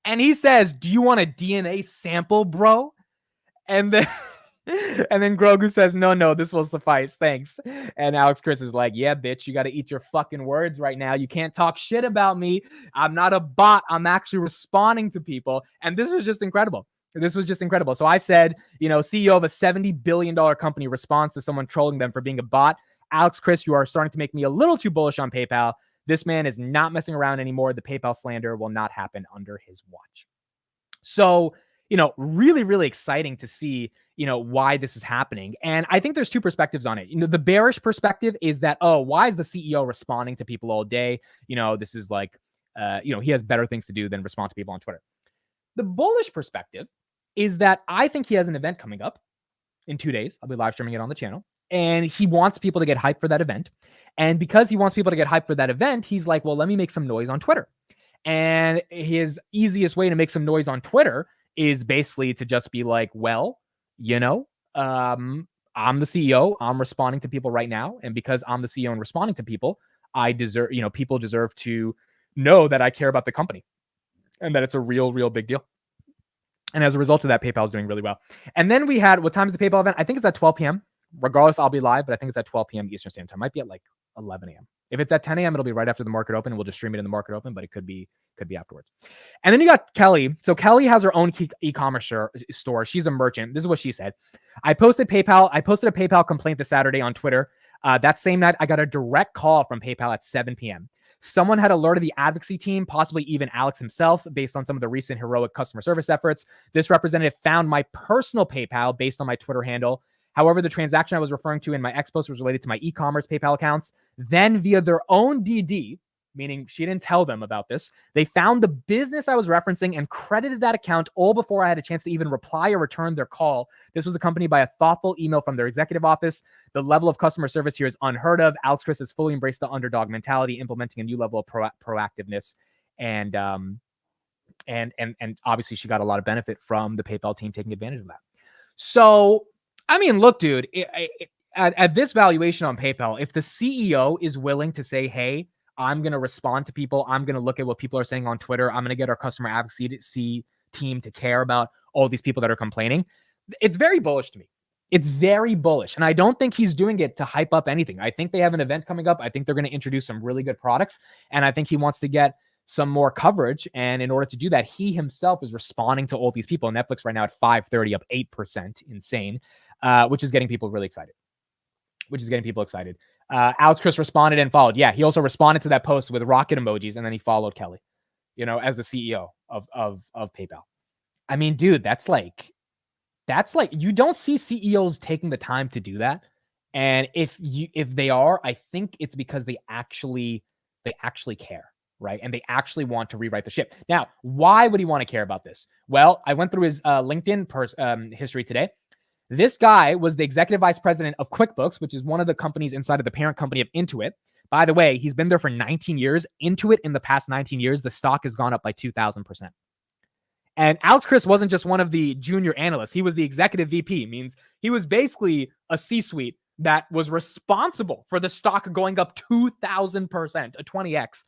And he says, do you want a DNA sample, bro? And then Grogu says, no, this will suffice. Thanks. And Alex Chris is like, yeah, bitch, you got to eat your fucking words right now. You can't talk shit about me. I'm not a bot. I'm actually responding to people. And this was just incredible. So I said, CEO of a $70 billion company responds to someone trolling them for being a bot. Alex Chris, you are starting to make me a little too bullish on PayPal. This man is not messing around anymore. The PayPal slander will not happen under his watch. So, really, really exciting to see, why this is happening. And I think there's two perspectives on it. The bearish perspective is that, why is the CEO responding to people all day? This is like, he has better things to do than respond to people on Twitter. The bullish perspective is that I think he has an event coming up in 2 days. I'll be live streaming it on the channel. And he wants people to get hyped for that event. And because he wants people to get hyped for that event, he's like, well, let me make some noise on Twitter. And his easiest way to make some noise on Twitter is basically to just be like, well, I'm the CEO. I'm responding to people right now. And because I'm the CEO and responding to people, I deserve, people deserve to know that I care about the company and that it's a real, real big deal. And as a result of that, PayPal is doing really well. And then we had, what time is the PayPal event? I think it's at 12 p.m. Regardless, I'll be live, but I think it's at 12 p.m. Eastern Standard Time. Might be at like 11 a.m. If it's at 10 a.m., it'll be right after the market open, and we'll just stream it in the market open, but it could be afterwards. And then you got Kelly. So Kelly has her own e-commerce store. She's a merchant. This is what she said. I posted a PayPal complaint this Saturday on Twitter. That same night, I got a direct call from PayPal at 7 p.m. Someone had alerted the advocacy team, possibly even Alex himself, based on some of the recent heroic customer service efforts. This representative found my personal PayPal based on my Twitter handle. However, the transaction I was referring to in my X post was related to my e-commerce PayPal accounts. Then via their own DD, meaning she didn't tell them about this, they found the business I was referencing and credited that account all before I had a chance to even reply or return their call. This was accompanied by a thoughtful email from their executive office. The level of customer service here is unheard of. Alex Chris has fully embraced the underdog mentality, implementing a new level of proactiveness. And obviously she got a lot of benefit from the PayPal team taking advantage of that. So, I mean, look, dude, at this valuation on PayPal, if the CEO is willing to say, hey, I'm going to respond to people, I'm going to look at what people are saying on Twitter, I'm going to get our customer advocacy team to care about all these people that are complaining, it's very bullish to me. It's very bullish. And I don't think he's doing it to hype up anything. I think they have an event coming up. I think they're going to introduce some really good products. And I think he wants to get some more coverage. And in order to do that, he himself is responding to all these people. Netflix right now at 530, up 8%, insane, which is getting people really excited. Alex Chris responded and followed. Yeah, he also responded to that post with rocket emojis, and then he followed Kelly, as the CEO of PayPal. I mean, dude, that's like you don't see CEOs taking the time to do that. And if they are, I think it's because they actually care. Right. And they actually want to rewrite the ship. Now, why would he want to care about this? Well, I went through his LinkedIn history today. This guy was the executive vice president of QuickBooks, which is one of the companies inside of the parent company of Intuit. By the way, he's been there for 19 years. Intuit, in the past 19 years, the stock has gone up by 2,000%. And Alex Chris wasn't just one of the junior analysts. He was the executive VP, means he was basically a C-suite that was responsible for the stock going up 2,000%, a 20x.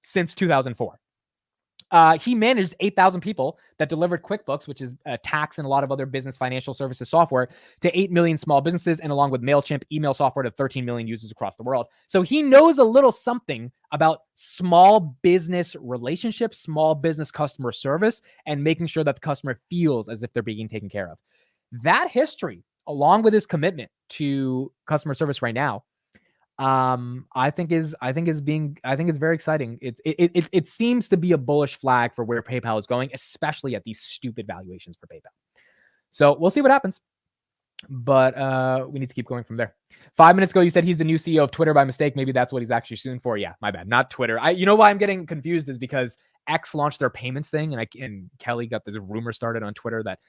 Since 2004. He managed 8,000 people that delivered QuickBooks, which is tax and a lot of other business financial services software, to 8 million small businesses, and along with MailChimp, email software to 13 million users across the world. So he knows a little something about small business relationships, small business customer service, and making sure that the customer feels as if they're being taken care of. That history, along with his commitment to customer service right now, I think is very exciting. It seems to be a bullish flag for where PayPal is going, especially at these stupid valuations for PayPal. So we'll see what happens. But we need to keep going from there. 5 minutes ago, you said he's the new CEO of Twitter by mistake. Maybe that's what he's actually suing for. Yeah, my bad. Not Twitter. You know why I'm getting confused is because X launched their payments thing, and Kelly got this rumor started on Twitter that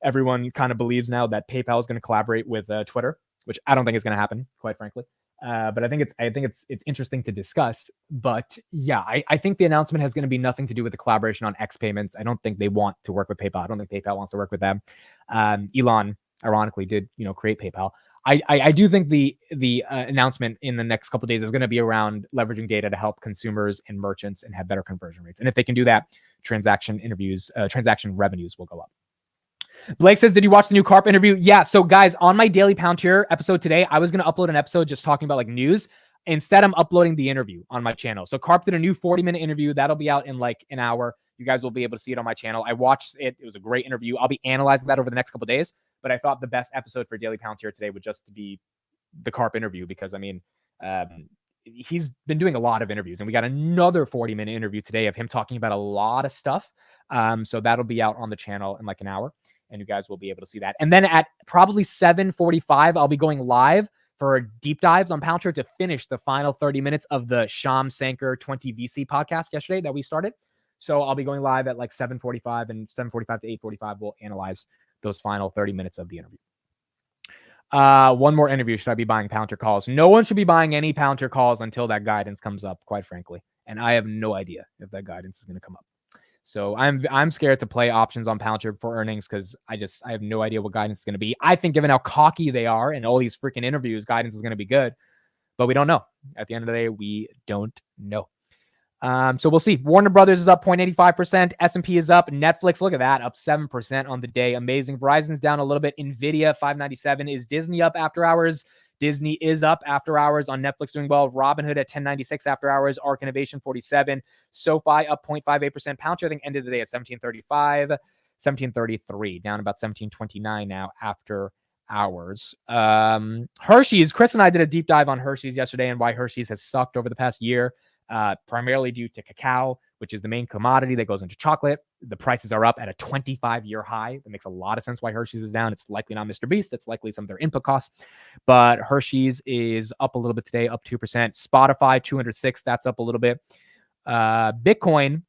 everyone kind of believes now that PayPal is going to collaborate with Twitter, which I don't think is going to happen, quite frankly. But I think it's interesting to discuss. But yeah, I think the announcement has going to be nothing to do with the collaboration on X payments. I don't think they want to work with PayPal. I don't think PayPal wants to work with them. Elon, ironically, did create PayPal. I do think the announcement in the next couple of days is going to be around leveraging data to help consumers and merchants and have better conversion rates. And if they can do that, transaction revenues will go up. Blake says, did you watch the new Karp interview? Yeah. So guys, on my Daily Palantir episode today, I was going to upload an episode just talking about like news. Instead, I'm uploading the interview on my channel. So Karp did a new 40-minute interview. That'll be out in like an hour. You guys will be able to see it on my channel. I watched it. It was a great interview. I'll be analyzing that over the next couple of days. But I thought the best episode for Daily Palantir today would just be the Karp interview because, I mean, he's been doing a lot of interviews. And we got another 40-minute interview today of him talking about a lot of stuff. So that'll be out on the channel in like an hour. And you guys will be able to see that. And then at probably 7:45, I'll be going live for deep dives on Palantir to finish the final 30 minutes of the Sham Sanker 20 VC podcast yesterday that we started. So I'll be going live at like 7:45 and 7:45 to 8:45. We'll analyze those final 30 minutes of the interview. One more interview. Should I be buying Palantir calls? No one should be buying any Palantir calls until that guidance comes up, quite frankly. And I have no idea if that guidance is going to come up. So I'm scared to play options on Palantir for earnings because I have no idea what guidance is going to be. I think given how cocky they are and all these freaking interviews, guidance is going to be good, but we don't know. At the end of the day, we don't know. So we'll see. Warner Brothers is up 0.85%. S&P is up. Netflix, look at that, up 7% on the day. Amazing. Verizon's down a little bit. Nvidia, 597. Is Disney up after hours? Disney is up after hours on Netflix doing well. Robinhood at 1096 after hours. Arc Innovation 47. SoFi up 0.58%. Palantir I think ended the day at 1735, 1733, down about 1729 now after hours. Hershey's, Chris and I did a deep dive on Hershey's yesterday and why Hershey's has sucked over the past year, primarily due to cacao, which is the main commodity that goes into chocolate. The prices are up at a 25-year high. That makes a lot of sense why Hershey's is down. It's likely not Mr. Beast. It's likely some of their input costs. But Hershey's is up a little bit today, up 2%. Spotify, 206. That's up a little bit. Bitcoin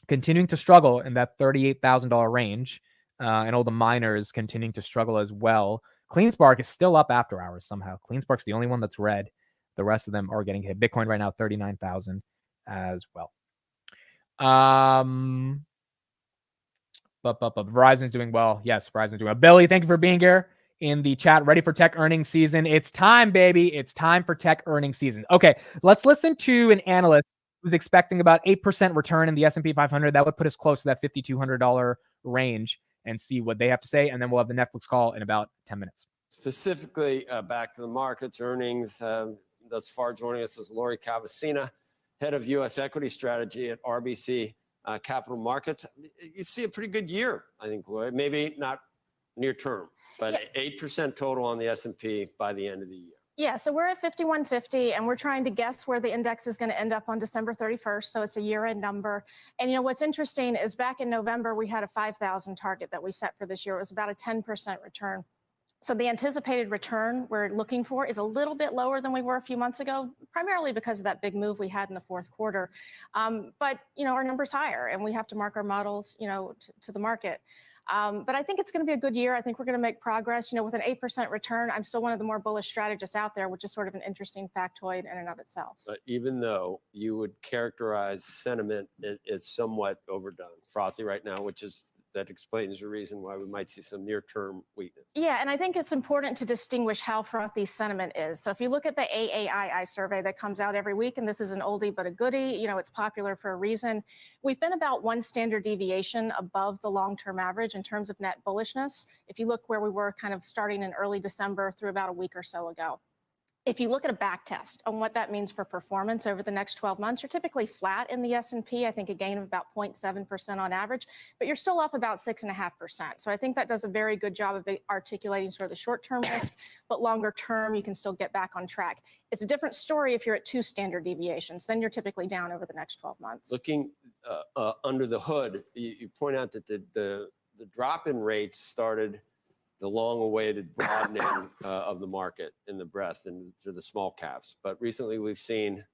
continuing to struggle in that $38,000 range. And all the miners continuing to struggle as well. CleanSpark is still up after hours somehow. CleanSpark's the only one that's red. The rest of them are getting hit. Bitcoin right now, 39,000 as well. But Verizon's doing well. Yes, Verizon's doing well. Billy, thank you for being here in the chat. Ready for tech earnings season. It's time, baby. It's time for tech earnings season. Okay, let's listen to an analyst who's expecting about 8% return in the S&P 500. That would put us close to that $5,200 range and see what they have to say. And then we'll have the Netflix call in about 10 minutes. Specifically, back to the markets, earnings. Thus far, joining us is Lori Cavacina, head of U.S. equity strategy at RBC Capital Markets. You see a pretty good year, I think, Lori. Maybe not near term, but 8% total on the S&P by the end of the year. Yeah, so we're at 5150, and we're trying to guess where the index is going to end up on December 31st. So it's a year-end number. And, you know, what's interesting is back in November, we had a 5,000 target that we set for this year. It was about a 10% return. So the anticipated return we're looking for is a little bit lower than we were a few months ago, primarily because of that big move we had in the fourth quarter. But, you know, our number's higher, and we have to mark our models, you know, to the market. But I think it's going to be a good year. I think we're going to make progress. You know, with an 8% return, I'm still one of the more bullish strategists out there, which is sort of an interesting factoid in and of itself. But even though you would characterize sentiment as somewhat overdone, frothy right now, that explains the reason why we might see some near-term weakness. Yeah, and I think it's important to distinguish how frothy sentiment is. So if you look at the AAII survey that comes out every week, and this is an oldie but a goodie, you know, it's popular for a reason. We've been about one standard deviation above the long-term average in terms of net bullishness. If you look where we were kind of starting in early December through about a week or so ago. If you look at a back test on what that means for performance over the next 12 months, you're typically flat in the S&P. I think a gain of about 0.7% on average, but you're still up about 6.5%. So I think that does a very good job of articulating sort of the short-term risk, but longer term, you can still get back on track. It's a different story if you're at 2 standard deviations. Then you're typically down over the next 12 months. Looking under the hood, you point out that the drop in rates started the long-awaited broadening of the market in the breadth and for the small caps. But recently we've seen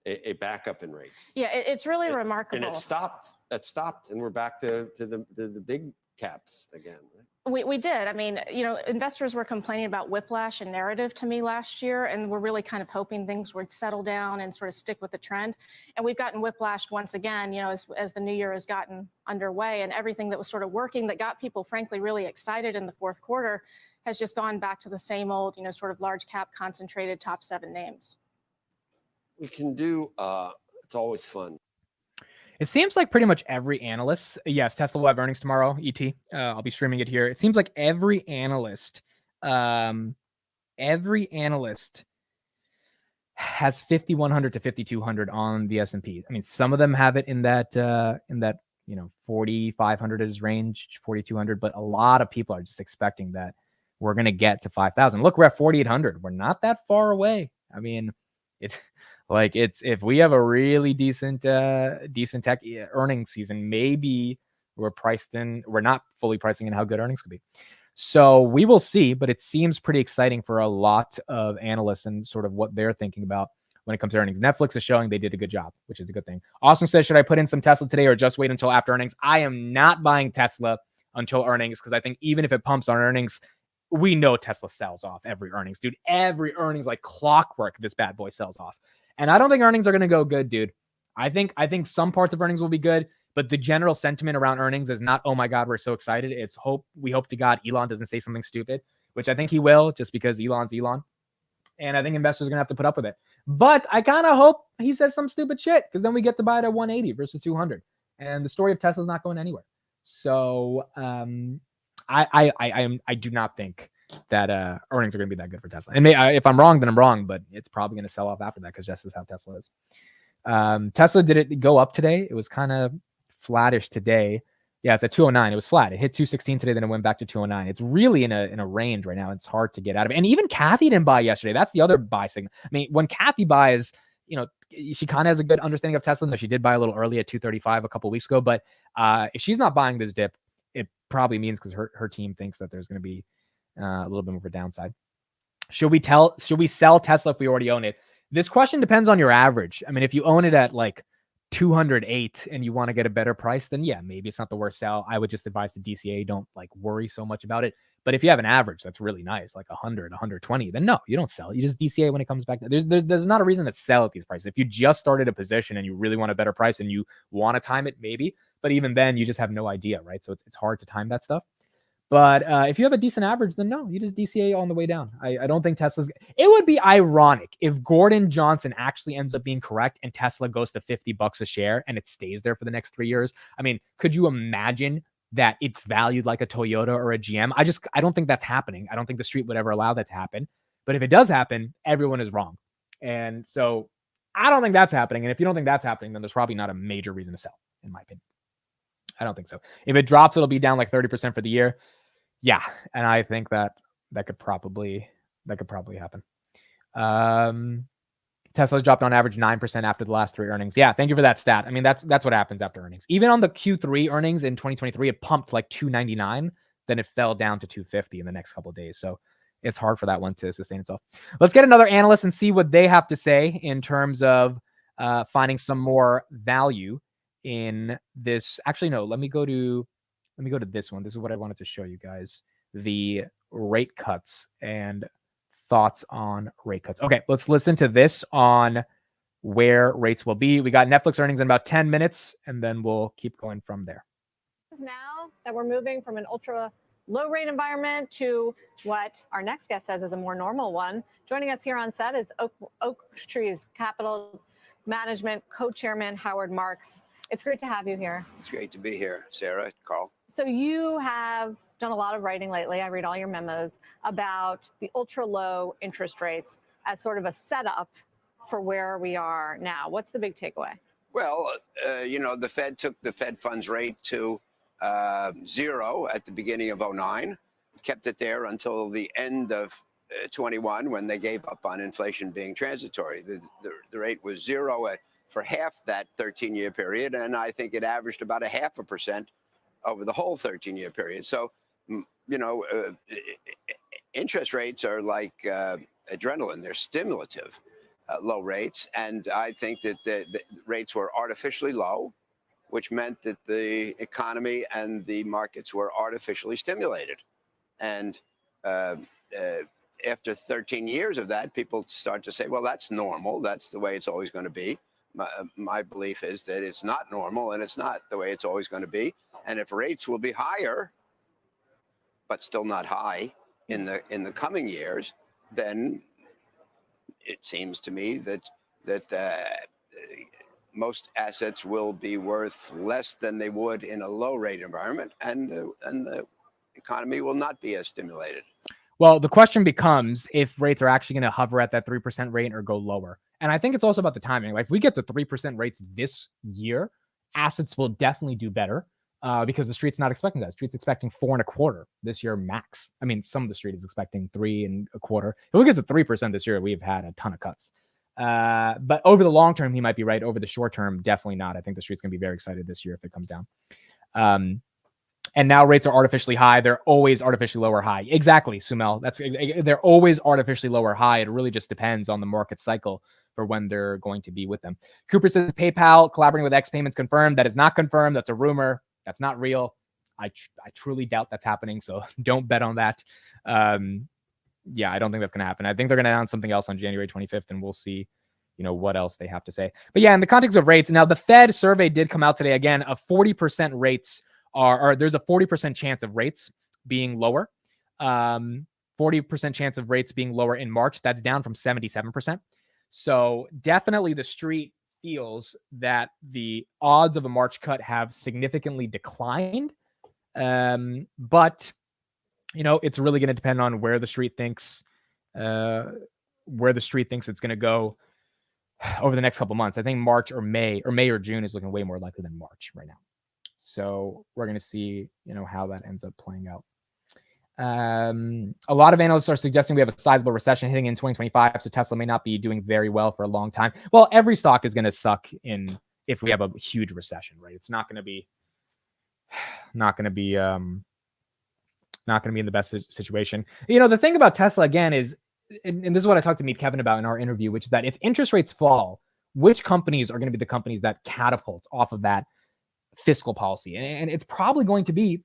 a backup in rates. Yeah, it's really remarkable. And it stopped, and we're back to the big caps again. We did. I mean, investors were complaining about whiplash and narrative to me last year, and we're really kind of hoping things would settle down and sort of stick with the trend. And we've gotten whiplashed once again, as the new year has gotten underway, and everything that was sort of working that got people, frankly, really excited in the fourth quarter has just gone back to the same old, sort of large cap concentrated top 7 names. We can do, it's always fun. It seems like pretty much every analyst, yes, Tesla will have earnings tomorrow, ET. I'll be streaming it here. It seems like every analyst has 5,100 to 5,200 on the S&P. I mean, some of them have it in that 4,500 range, 4,200, but a lot of people are just expecting that we're going to get to 5,000. Look, we're at 4,800. We're not that far away. I mean, it's if we have a really decent tech earnings season, maybe we're not fully pricing in how good earnings could be. So we will see, but it seems pretty exciting for a lot of analysts and sort of what they're thinking about when it comes to earnings. Netflix is showing they did a good job, which is a good thing. Austin says, should I put in some Tesla today or just wait until after earnings? I am not buying Tesla until earnings, because I think even if it pumps on earnings, we know Tesla sells off every earnings, dude. Every earnings, like clockwork, this bad boy sells off. And I don't think earnings are going to go good, dude. I think some parts of earnings will be good, but the general sentiment around earnings is not, oh my God, we're so excited. It's we hope to God Elon doesn't say something stupid, which I think he will, just because Elon's Elon. And I think investors are going to have to put up with it. But I kind of hope he says some stupid shit, because then we get to buy it at 180 versus 200. And the story of Tesla's not going anywhere. So I do not think that earnings are going to be that good for Tesla. And if I'm wrong, then I'm wrong, but it's probably going to sell off after that, because just as how Tesla is. Tesla, did it go up today? It was kind of flattish today. Yeah, it's at 209. It was flat. It hit 216 today, then it went back to 209. It's really in a range right now. It's hard to get out of it. And even Kathy didn't buy yesterday. That's the other buy signal. I mean, when Kathy buys, she kind of has a good understanding of Tesla. Though she did buy a little early at 235 a couple weeks ago. But if she's not buying this dip, it probably means because her team thinks that there's going to be a little bit more of a downside. Should we sell Tesla if we already own it? This question depends on your average. I mean, if you own it at like 208 and you want to get a better price, then yeah, maybe it's not the worst sell. I would just advise the DCA, don't worry so much about it. But if you have an average that's really nice, like 100, 120, then no, you don't sell. You just DCA when it comes back. There's not a reason to sell at these prices. If you just started a position and you really want a better price and you want to time it, maybe. But even then, you just have no idea, right? So it's hard to time that stuff. But if you have a decent average, then no, you just DCA on the way down. I don't think Tesla's... It would be ironic if Gordon Johnson actually ends up being correct and Tesla goes to $50 a share and it stays there for the next 3 years. I mean, could you imagine that it's valued like a Toyota or a GM? I don't think that's happening. I don't think the street would ever allow that to happen. But if it does happen, everyone is wrong. And so I don't think that's happening. And if you don't think that's happening, then there's probably not a major reason to sell, in my opinion. I don't think so. If it drops, it'll be down like 30% for the year. Yeah, and I think that could probably happen. Tesla's dropped on average 9% after the last 3 earnings. Yeah, thank you for that stat. I mean, that's what happens after earnings. Even on the Q3 earnings in 2023, it pumped like 299, then it fell down to 250 in the next couple of days. So it's hard for that one to sustain itself. Let's get another analyst and see what they have to say in terms of finding some more value in this. Actually, no, let me go to this one. This is what I wanted to show you guys. The rate cuts and thoughts on rate cuts. Okay, let's listen to this on where rates will be. We got Netflix earnings in about 10 minutes, and then we'll keep going from there. Now that we're moving from an ultra low rate environment to what our next guest says is a more normal one. Joining us here on set is Oaktree's Capital Management co-chairman, Howard Marks. It's great to have you here. It's great to be here, Sarah, Carl. So you have done a lot of writing lately. I read all your memos about the ultra low interest rates as sort of a setup for where we are now. What's the big takeaway? Well, the Fed took the Fed funds rate to 0 at the beginning of 2009, kept it there until the end of 21 when they gave up on inflation being transitory. The rate was 0 for half that 13-year period, and I think it averaged about 0.5% over the whole 13-year period. So interest rates are like adrenaline. They're stimulative, low rates. And I think that the rates were artificially low, which meant that the economy and the markets were artificially stimulated. And after 13 years of that, people start to say, well, that's normal. That's the way it's always going to be. My belief is that it's not normal and it's not the way it's always going to be. And if rates will be higher, but still not high in the coming years, then it seems to me that most assets will be worth less than they would in a low rate environment, and the economy will not be as stimulated. Well, the question becomes if rates are actually going to hover at that 3% rate or go lower. And I think it's also about the timing. Like if we get to 3% rates this year, assets will definitely do better because the street's not expecting that. The street's expecting 4.25% this year max. I mean, some of the street is expecting 3.25%. If we get to 3% this year, we've had a ton of cuts. But over the long term, he might be right. Over the short term, definitely not. I think the street's going to be very excited this year if it comes down. And now rates are artificially high. They're always artificially lower high. Exactly, Sumel. They're always artificially lower high. It really just depends on the market cycle for when they're going to be with them. Cooper says PayPal collaborating with X Payments confirmed. That is not confirmed. That's a rumor. That's not real. I truly doubt that's happening. So don't bet on that. Yeah, I don't think that's going to happen. I think they're going to announce something else on January 25th, and we'll see, what else they have to say. But yeah, in the context of rates, now the Fed survey did come out today again of 40% rates. There's a 40% chance of rates being lower. 40% chance of rates being lower in March. That's down from 77%. So definitely the street feels that the odds of a March cut have significantly declined. But it's really going to depend on where the street thinks it's going to go over the next couple months. I think March or May or June is looking way more likely than March right now. So we're going to see, how that ends up playing out. A lot of analysts are suggesting we have a sizable recession hitting in 2025, so Tesla may not be doing very well for a long time. Well, every stock is going to suck if we have a huge recession, right? It's not going to be in the best situation. The thing about Tesla again is, and this is what I talked to Meet Kevin about in our interview, which is that if interest rates fall, which companies are going to be the companies that catapult off of that fiscal policy? And it's probably going to be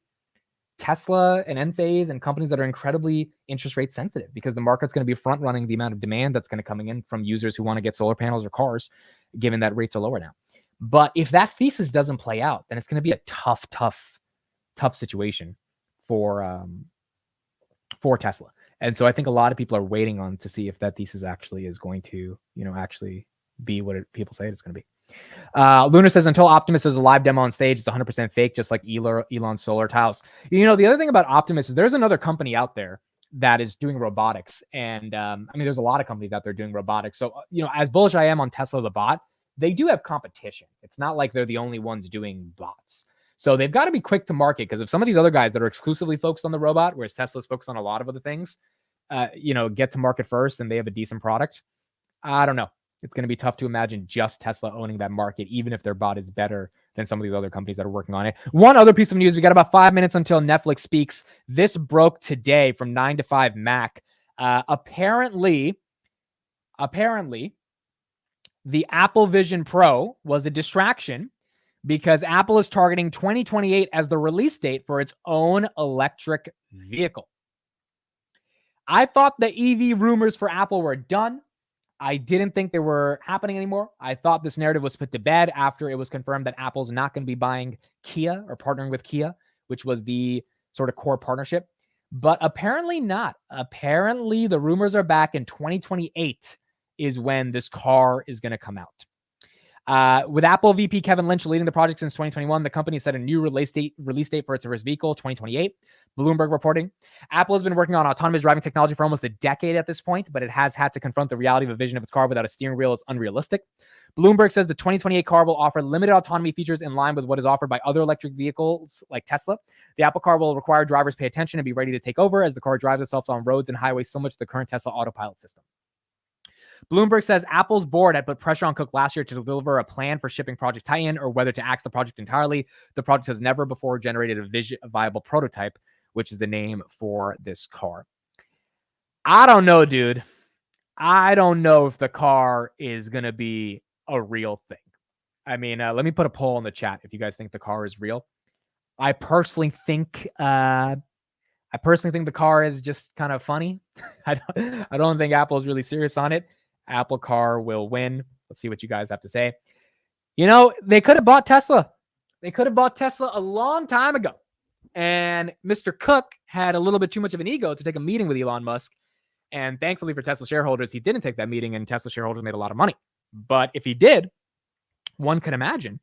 Tesla and Enphase and companies that are incredibly interest rate sensitive, because the market's going to be front running the amount of demand that's going to come in from users who want to get solar panels or cars, given that rates are lower now. But if that thesis doesn't play out, then it's going to be a tough situation for Tesla. And so I think a lot of people are waiting on to see if that thesis actually is going to, actually be what people say it's going to be. Lunar says, until Optimus is a live demo on stage, it's 100% fake, just like Elon's solar tiles. The other thing about Optimus is there's another company out there that is doing robotics. And there's a lot of companies out there doing robotics. So, as bullish I am on Tesla the bot, they do have competition. It's not like they're the only ones doing bots. So they've got to be quick to market, because if some of these other guys that are exclusively focused on the robot, whereas Tesla's focused on a lot of other things, get to market first and they have a decent product, I don't know. It's going to be tough to imagine just Tesla owning that market, even if their bot is better than some of these other companies that are working on it. One other piece of news, we got about 5 minutes until Netflix speaks. This broke today from 9 to 5 Mac. Apparently, the Apple Vision Pro was a distraction because Apple is targeting 2028 as the release date for its own electric vehicle. I thought the EV rumors for Apple were done. I didn't think they were happening anymore. I thought this narrative was put to bed after it was confirmed that Apple's not going to be buying Kia or partnering with Kia, which was the sort of core partnership. But apparently not. Apparently the rumors are back, in 2028 is when this car is going to come out. With Apple VP Kevin Lynch leading the project since 2021, the company set a new release date for its first vehicle, 2028. Bloomberg reporting. Apple has been working on autonomous driving technology for almost a decade at this point, but it has had to confront the reality of a vision of its car without a steering wheel is unrealistic. Bloomberg says the 2028 car will offer limited autonomy features in line with what is offered by other electric vehicles like Tesla. The Apple car will require drivers pay attention and be ready to take over as the car drives itself on roads and highways similar to the current Tesla autopilot system. Bloomberg says Apple's board had put pressure on Cook last year to deliver a plan for shipping Project Titan or whether to axe the project entirely. The project has never before generated a viable prototype. which is the name for this car. I don't know, dude. I don't know if the car is going to be a real thing. I mean, let me put a poll in the chat if you guys think the car is real. I personally think the car is just kind of funny. I don't think Apple is really serious on it. Apple car will win. Let's see what you guys have to say. You know, they could have bought Tesla. They could have bought Tesla a long time ago. And Mr. Cook had a little bit too much of an ego to take a meeting with Elon Musk. And thankfully for Tesla shareholders, he didn't take that meeting, and Tesla shareholders made a lot of money. But if he did, one could imagine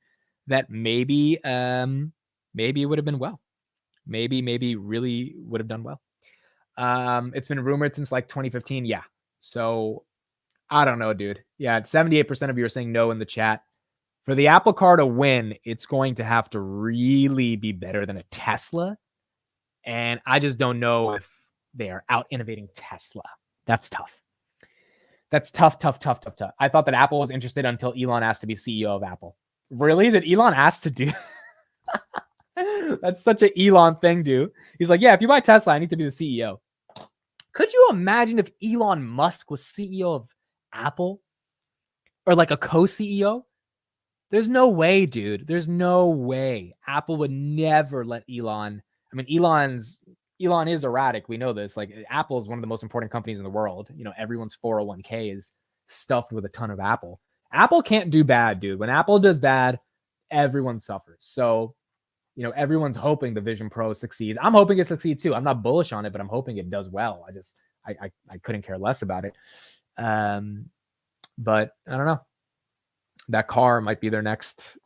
that maybe it would have been well. Maybe really would have done well. It's been rumored since like 2015. Yeah. So I don't know, dude. Yeah, 78% of you are saying no in the chat. For the Apple car to win, it's going to have to really be better than a Tesla. And I just don't know if they are out innovating Tesla. That's tough. That's tough. I thought that Apple was interested until Elon asked to be CEO of Apple. Really? Did Elon ask to do? That's such an Elon thing, dude. He's like, yeah, if you buy Tesla, I need to be the CEO. Could you imagine if Elon Musk was CEO of Apple? Or like a co-CEO? There's no way, dude. There's no way. Apple would never let Elon. I mean, Elon is erratic. We know this. Like, Apple is one of the most important companies in the world. You know, everyone's 401k is stuffed with a ton of Apple. Apple can't do bad, dude. When Apple does bad, everyone suffers. So, you know, everyone's hoping the Vision Pro succeeds. I'm hoping it succeeds too. I'm not bullish on it, but I'm hoping it does well. I couldn't care less about it. But I don't know. That car might be their next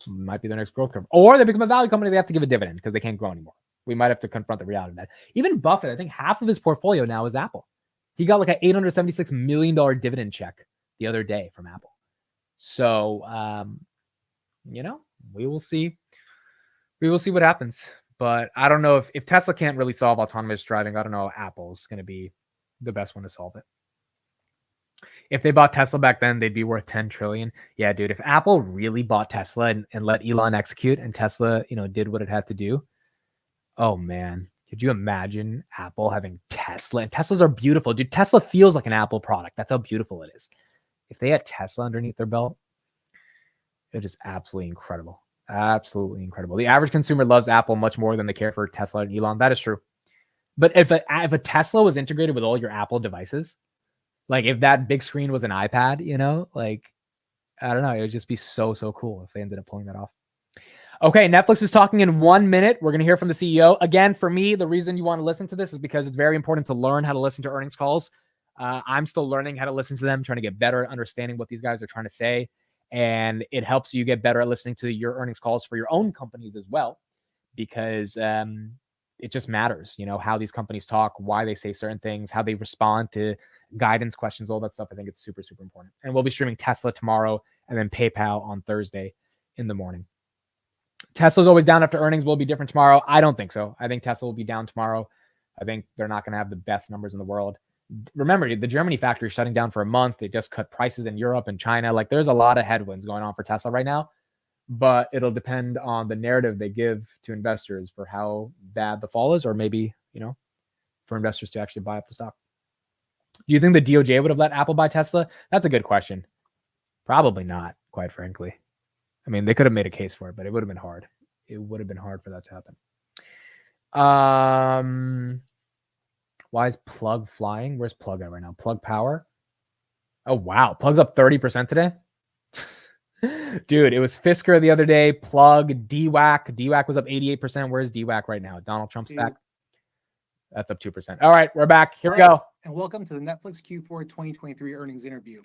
growth curve. Or they become a value company. They have to give a dividend because they can't grow anymore. We might have to confront the reality of that. Even Buffett, I think half of his portfolio now is Apple. He got like an $876 million dividend check the other day from Apple. So, you know, we will see. We will see what happens. But I don't know if Tesla can't really solve autonomous driving. I don't know if Apple's going to be the best one to solve it. If they bought Tesla back then, they'd be worth 10 trillion. Yeah, dude, if Apple really bought Tesla and let Elon execute and Tesla, you know, did what it had to do. Oh man, could you imagine Apple having Tesla? And Teslas are beautiful, dude. Tesla feels like an Apple product. That's how beautiful it is. If they had Tesla underneath their belt, it is absolutely incredible. Absolutely incredible. The average consumer loves Apple much more than they care for Tesla and Elon. That is true. But if a Tesla was integrated with all your Apple devices, like if that big screen was an iPad, you know, like, I don't know. It would just be so cool if they ended up pulling that off. Okay, Netflix is talking in 1 minute. We're going to hear from the CEO. Again, for me, the reason you want to listen to this is because it's very important to learn how to listen to earnings calls. I'm still learning how to listen to them, trying to get better at understanding what these guys are trying to say. And it helps you get better at listening to your earnings calls for your own companies as well, because it just matters, you know, how these companies talk, why they say certain things, how they respond to guidance questions, all that stuff. I think it's super important. And we'll be streaming Tesla tomorrow and then PayPal on Thursday in the morning. Tesla's always down after earnings. Will it be different tomorrow? I don't think so. I think Tesla will be down tomorrow. I think they're not going to have the best numbers in the world. Remember, the Germany factory is shutting down for a month. They just cut prices in Europe and China. Like, there's a lot of headwinds going on for Tesla right now, but it'll depend on the narrative they give to investors for how bad the fall is, or maybe, you know, for investors to actually buy up the stock. Do you think the DOJ would have let Apple buy Tesla? That's a good question. Probably not, quite frankly. I mean, they could have made a case for it, but it would have been hard. It would have been hard for that to happen. Why is Plug flying? Where's Plug at right now? Plug Power. Oh, wow. Plug's up 30% today. Dude, it was Fisker the other day. Plug, DWAC. DWAC was up 88%. Where's DWAC right now? Donald Trump's back. That's up 2%. All right, we're back. Here we go. And welcome to the Netflix Q4 2023 earnings interview.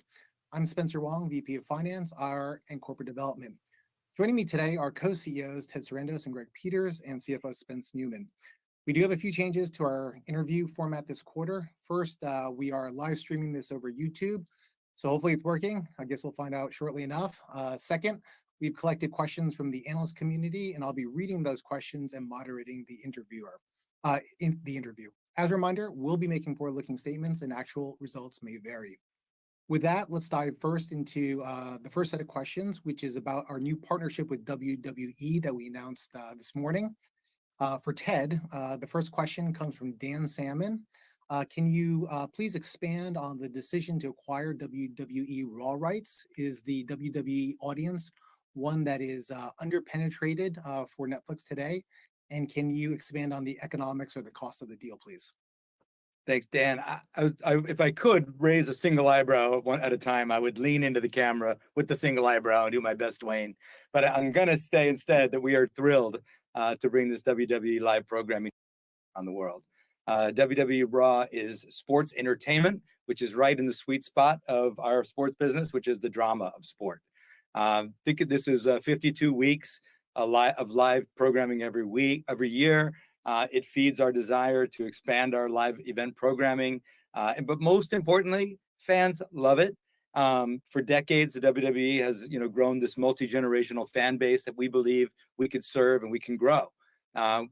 I'm Spencer Wong, VP of Finance, IR, and Corporate Development. Joining me today are co-CEOs Ted Sarandos and Greg Peters, and CFO Spence Newman. We do have a few changes to our interview format this quarter. First, we are live streaming this over YouTube, so hopefully it's working. I guess we'll find out shortly enough. Second, we've collected questions from the analyst community, and I'll be reading those questions and moderating the interview. As a reminder, we'll be making forward-looking statements, and actual results may vary. With that, let's dive first into the first set of questions, which is about our new partnership with WWE that we announced this morning. For Ted, the first question comes from Dan Salmon. Can you please expand on the decision to acquire WWE Raw rights? Is the WWE audience one that is underpenetrated for Netflix today? And can you expand on the economics or the cost of the deal, please? Thanks, Dan. If I could raise a single eyebrow one at a time, I would lean into the camera with the single eyebrow and do my best, Wayne. But I'm going to say instead that we are thrilled to bring this WWE live programming on the world. WWE Raw is sports entertainment, which is right in the sweet spot of our sports business, which is the drama of sport. Think of this as 52 weeks of live programming every year. It feeds our desire to expand our live event programming. But most importantly, fans love it. For decades, the WWE has grown this multi-generational fan base that we believe we could serve and we can grow.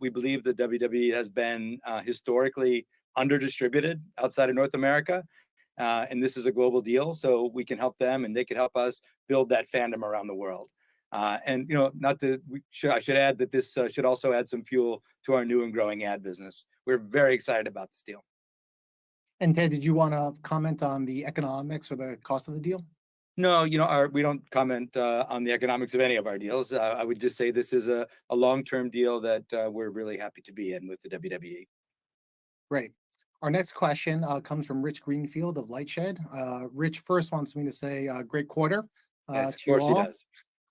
We believe that WWE has been historically under-distributed outside of North America. And this is a global deal, so we can help them and they can help us build that fandom around the world. And I should add that this should also add some fuel to our new and growing ad business. We're very excited about this deal. And Ted, did you want to comment on the economics or the cost of the deal? No, we don't comment on the economics of any of our deals. I would just say this is a long-term deal that we're really happy to be in with the WWE. Great. Our next question comes from Rich Greenfield of Lightshed. Rich first wants me to say great quarter. Yes, of course he does.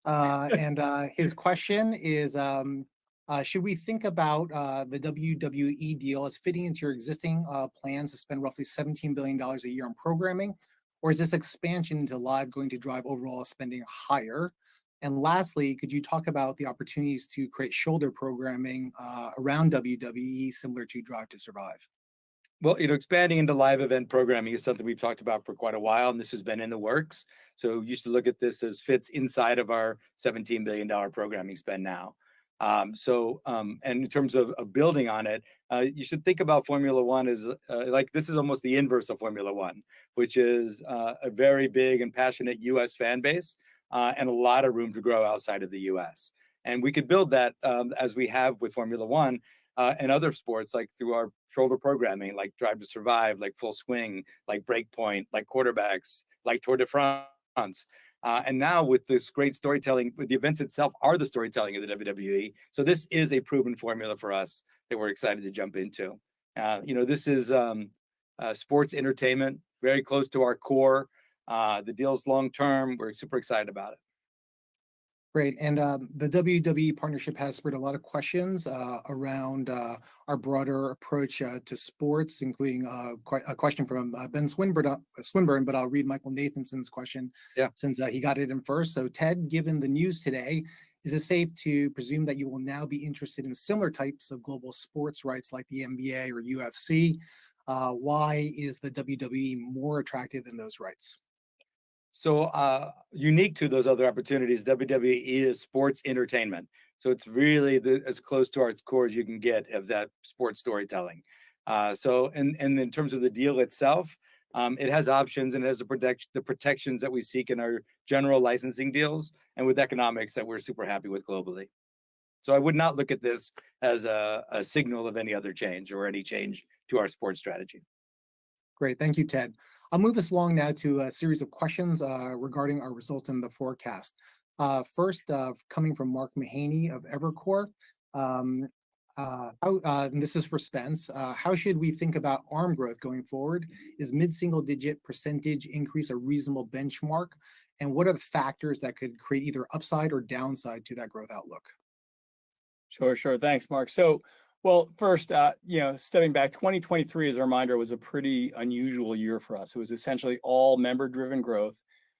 And his question is, should we think about the WWE deal as fitting into your existing plans to spend roughly $17 billion a year on programming? Or is this expansion into live going to drive overall spending higher? And lastly, could you talk about the opportunities to create shoulder programming around WWE similar to Drive to Survive? Well, expanding into live event programming is something we've talked about for quite a while, and this has been in the works. So you should look at this as fits inside of our $17 billion programming spend now. And in terms of building on it, you should think about Formula One as like this is almost the inverse of Formula One, which is a very big and passionate U.S. fan base and a lot of room to grow outside of the U.S. And we could build that as we have with Formula One. And other sports, like through our shoulder programming, like Drive to Survive, like Full Swing, like Breakpoint, like Quarterbacks, like Tour de France. And now with this great storytelling, the events itself are the storytelling of the WWE. So this is a proven formula for us that we're excited to jump into. This is sports entertainment, very close to our core. The deal's long-term. We're super excited about it. Great. And the WWE partnership has spurred a lot of questions around our broader approach to sports, including a question from Ben Swinburne, but I'll read Michael Nathanson's question since he got it in first. So Ted, given the news today, is it safe to presume that you will now be interested in similar types of global sports rights like the NBA or UFC? Why is the WWE more attractive than those rights? So unique to those other opportunities, WWE is sports entertainment. So it's really as close to our core as you can get of that sports storytelling. And in terms of the deal itself, it has options and it has the protections that we seek in our general licensing deals and with economics that we're super happy with globally. So I would not look at this as a signal of any other change or any change to our sports strategy. Great. Thank you, Ted. I'll move us along now to a series of questions regarding our results in the forecast. First, coming from Mark Mahaney of Evercore. And this is for Spence. How should we think about ARM growth going forward? Is mid-single-digit percentage increase a reasonable benchmark? And what are the factors that could create either upside or downside to that growth outlook? Sure. Thanks, Mark. Well, first, stepping back, 2023, as a reminder, was a pretty unusual year for us. It was essentially all member-driven growth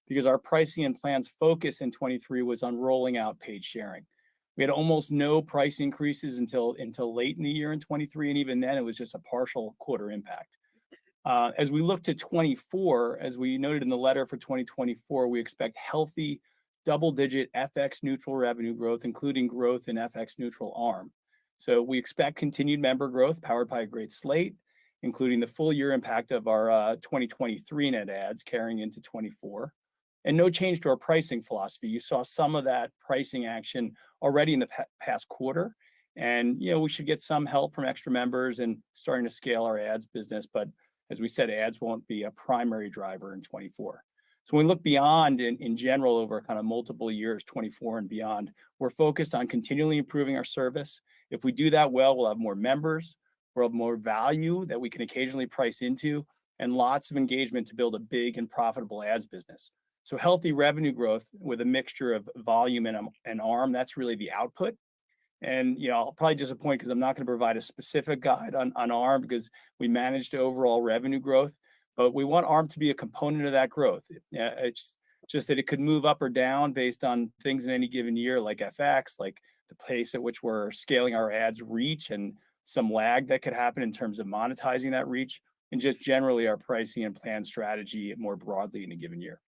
because our pricing and plans focus in 23 was on rolling out paid sharing. We had almost no price increases until late in the year in 23, and even then it was just a partial quarter impact. As we look to 24, as we noted in the letter for 2024, we expect healthy double-digit FX neutral revenue growth, including growth in FX neutral ARM. So we expect continued member growth powered by a great slate, including the full year impact of our 2023 net adds carrying into 24, and no change to our pricing philosophy. You saw some of that pricing action already in the past quarter, And, we should get some help from extra members and starting to scale our ads business. But as we said, ads won't be a primary driver in 24. So when we look beyond in general over kind of multiple years, 24 and beyond, we're focused on continually improving our service. If we do that well, we'll have more members, we'll have more value that we can occasionally price into, and lots of engagement to build a big and profitable ads business. So healthy revenue growth with a mixture of volume and ARM, that's really the output. And I'll probably disappoint because I'm not going to provide a specific guide on ARM because we managed overall revenue growth, but we want ARM to be a component of that growth. It's just that it could move up or down based on things in any given year, like FX, like the pace at which we're scaling our ads reach, and some lag that could happen in terms of monetizing that reach, and just generally our pricing and plan strategy more broadly in a given year.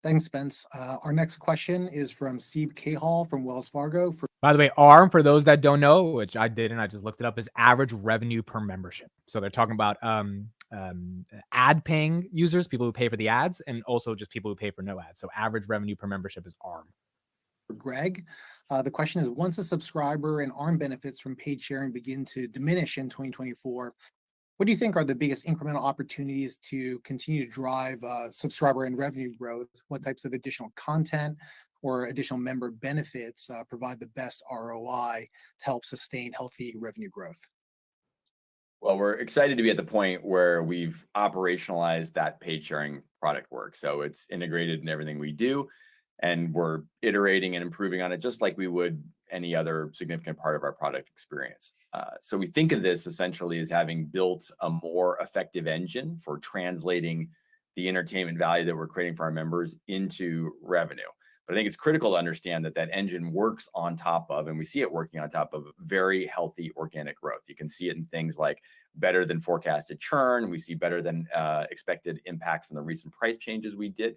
Thanks, Spence. Our next question is from Steve Cahall from Wells Fargo. By the way, ARM, for those that don't know, which I didn't, I just looked it up, is average revenue per membership. So they're talking about ad paying users, people who pay for the ads, and also just people who pay for no ads. So average revenue per membership is ARM. For Greg, the question is, once a subscriber and ARM benefits from paid sharing begin to diminish in 2024, what do you think are the biggest incremental opportunities to continue to drive subscriber and revenue growth? What types of additional content or additional member benefits provide the best ROI to help sustain healthy revenue growth? Well, we're excited to be at the point where we've operationalized that paid sharing product work. So it's integrated in everything we do, and we're iterating and improving on it just like we would any other significant part of our product experience. So we think of this essentially as having built a more effective engine for translating the entertainment value that we're creating for our members into revenue. But I think it's critical to understand that that engine works on top of, and we see it working on top of, very healthy organic growth. You can see it in things like better than forecasted churn. We see better than expected impact from the recent price changes we did.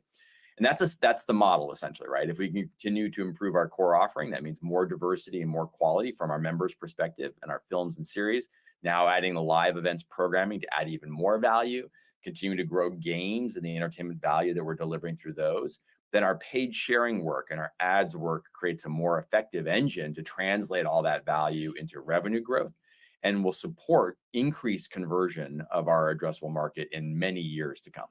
And that's the model, essentially, right? If we can continue to improve our core offering, that means more diversity and more quality from our members' perspective and our films and series. Now adding the live events programming to add even more value, continue to grow games and the entertainment value that we're delivering through those. Then our paid sharing work and our ads work creates a more effective engine to translate all that value into revenue growth, and will support increased conversion of our addressable market in many years to come.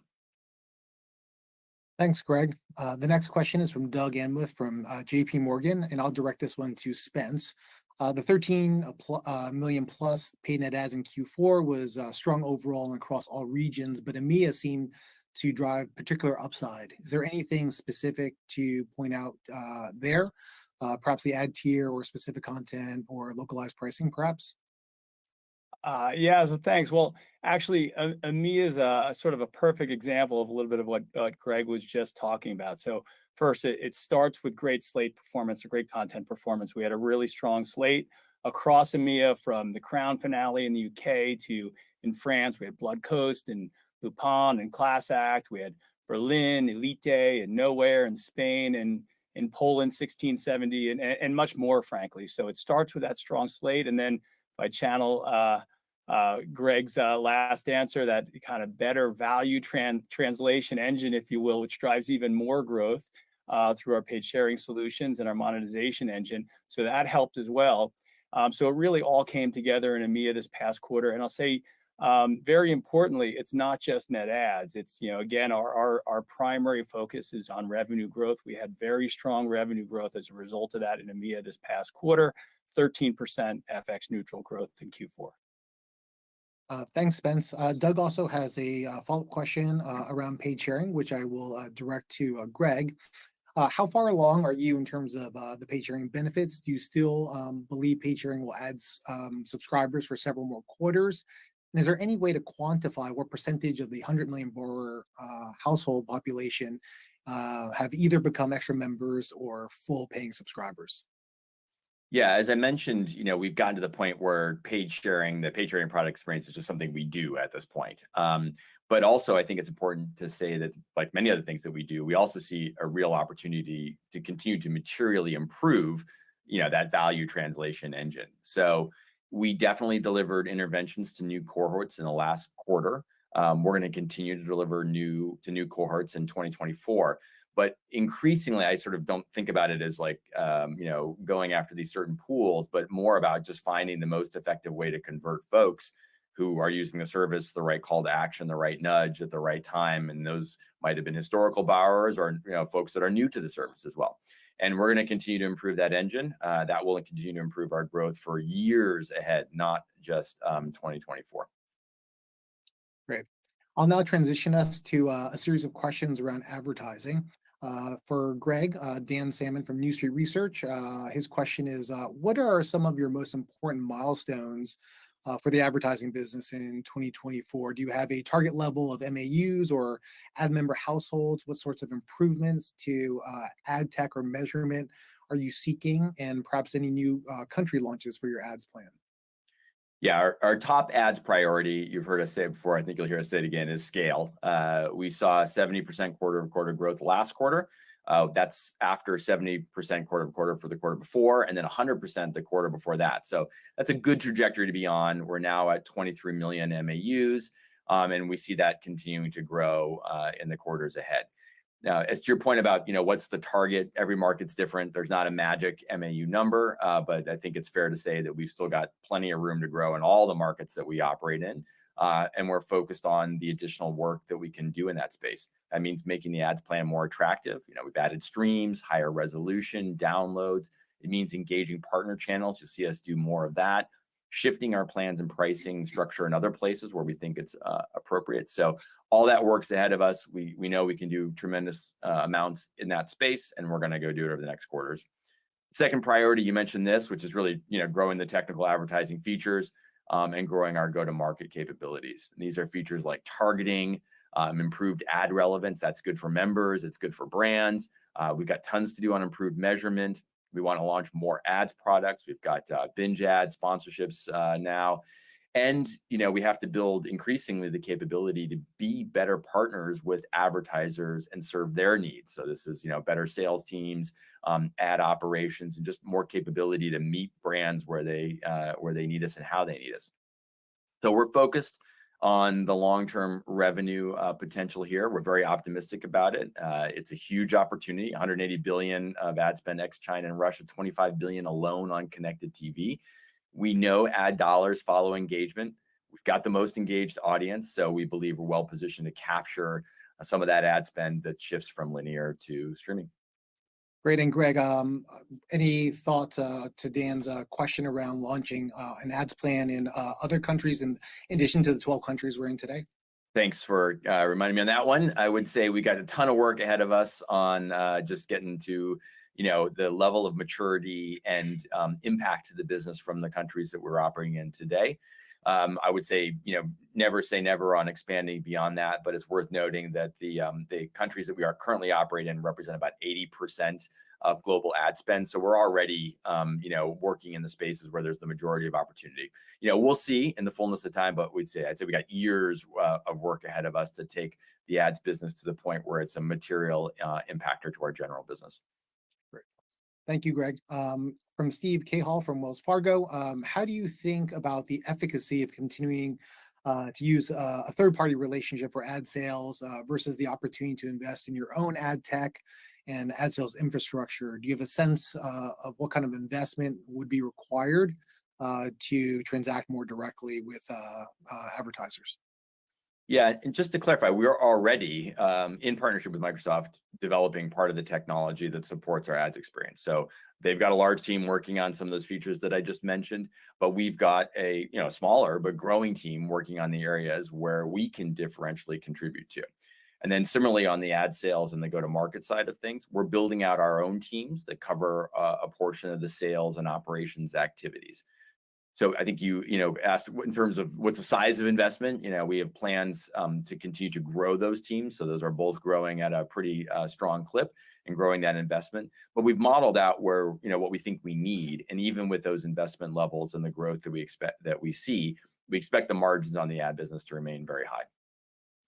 Thanks, Greg. The next question is from Doug Anmuth from JP Morgan, and I'll direct this one to Spence. The 13 million plus paid net ads in Q4 was strong overall and across all regions, but EMEA seemed to drive particular upside. Is there anything specific to point out there? Perhaps the ad tier or specific content or localized pricing, perhaps? Yeah, so thanks. Well, actually, EMEA is a sort of a perfect example of a little bit of what Greg was just talking about. So first, it starts with great slate performance, or great content performance. We had a really strong slate across EMEA, from the Crown finale in the UK to in France. We had Blood Coast and Lupin and Class Act. We had Berlin, Elite, and Nowhere in Spain, and in Poland, 1670, and much more, frankly. So it starts with that strong slate, and then by channel Greg's last answer, that kind of better value translation engine, if you will, which drives even more growth through our paid sharing solutions and our monetization engine. So that helped as well. So it really all came together in EMEA this past quarter. And I'll say, very importantly, it's not just net ads. It's, again, our primary focus is on revenue growth. We had very strong revenue growth as a result of that in EMEA this past quarter, 13% FX neutral growth in Q4. Thanks, Spence. Doug also has a follow-up question around paid sharing, which I will direct to Greg. How far along are you in terms of the paid sharing benefits? Do you still believe paid sharing will add subscribers for several more quarters? And is there any way to quantify what percentage of the 100 million borrower household population have either become extra members or full paying subscribers? Yeah, as I mentioned, we've gotten to the point where the paid sharing product experience is just something we do at this point. But also, I think it's important to say that, like many other things that we do, we also see a real opportunity to continue to materially improve, that value translation engine. So we definitely delivered interventions to new cohorts in the last quarter. We're going to continue to deliver new cohorts in 2024. But increasingly, I sort of don't think about it as like, going after these certain pools, but more about just finding the most effective way to convert folks who are using the service, the right call to action, the right nudge at the right time. And those might have been historical borrowers or folks that are new to the service as well. And we're going to continue to improve that engine. That will continue to improve our growth for years ahead, not just 2024. Great. I'll now transition us to a series of questions around advertising. For Greg, Dan Salmon from New Street Research, his question is, what are some of your most important milestones for the advertising business in 2024? Do you have a target level of MAUs or ad member households? What sorts of improvements to ad tech or measurement are you seeking? And perhaps any new country launches for your ads plan? Yeah, our top ads priority, you've heard us say it before, I think you'll hear us say it again, is scale. We saw 70% quarter-over-quarter growth last quarter. That's after 70% quarter-over-quarter for the quarter before, and then 100% the quarter before that. So that's a good trajectory to be on. We're now at 23 million MAUs, and we see that continuing to grow in the quarters ahead. Now, as to your point about, what's the target, every market's different. There's not a magic MAU number, but I think it's fair to say that we've still got plenty of room to grow in all the markets that we operate in. And we're focused on the additional work that we can do in that space. That means making the ads plan more attractive. We've added streams, higher resolution, downloads. It means engaging partner channels. You'll see us do more of that. Shifting our plans and pricing structure in other places where we think it's appropriate. So all that work's ahead of us. We know we can do tremendous amounts in that space, and we're going to go do it over the next quarters. Second priority, you mentioned this, which is really growing the technical advertising features and growing our go-to-market capabilities. And these are features like targeting, improved ad relevance. That's good for members. It's good for brands. We've got tons to do on improved measurement. We want to launch more ads products. We've got binge ad sponsorships now. And, we have to build increasingly the capability to be better partners with advertisers and serve their needs. So this is, better sales teams, ad operations, and just more capability to meet brands where they need us and how they need us. So we're focused on the long-term revenue potential here. We're very optimistic about it. It's a huge opportunity, 180 billion of ad spend ex-China and Russia, 25 billion alone on connected TV. We know ad dollars follow engagement. We've got the most engaged audience, so we believe we're well positioned to capture some of that ad spend that shifts from linear to streaming. Great. And Greg, any thoughts to Dan's question around launching an ads plan in other countries in addition to the 12 countries we're in today? Thanks for reminding me on that one. I would say we got a ton of work ahead of us on just getting to, the level of maturity and impact to the business from the countries that we're operating in today. I would say, never say never on expanding beyond that, but it's worth noting that the countries that we are currently operating in represent about 80% of global ad spend. So we're already, working in the spaces where there's the majority of opportunity. We'll see in the fullness of time, but I'd say we got years of work ahead of us to take the ads business to the point where it's a material impactor to our general business. Thank you, Greg. From Steve Cahall from Wells Fargo, how do you think about the efficacy of continuing to use a third-party relationship for ad sales versus the opportunity to invest in your own ad tech and ad sales infrastructure? Do you have a sense of what kind of investment would be required to transact more directly with advertisers? Yeah, and just to clarify, we are already in partnership with Microsoft developing part of the technology that supports our ads experience. So they've got a large team working on some of those features that I just mentioned, but we've got a smaller but growing team working on the areas where we can differentially contribute to. And then similarly on the ad sales and the go-to-market side of things, we're building out our own teams that cover a portion of the sales and operations activities. So I think you asked in terms of what's the size of investment. We have plans to continue to grow those teams. So those are both growing at a pretty strong clip and growing that investment. But we've modeled out where what we think we need, and even with those investment levels and the growth that we expect we expect the margins on the ad business to remain very high.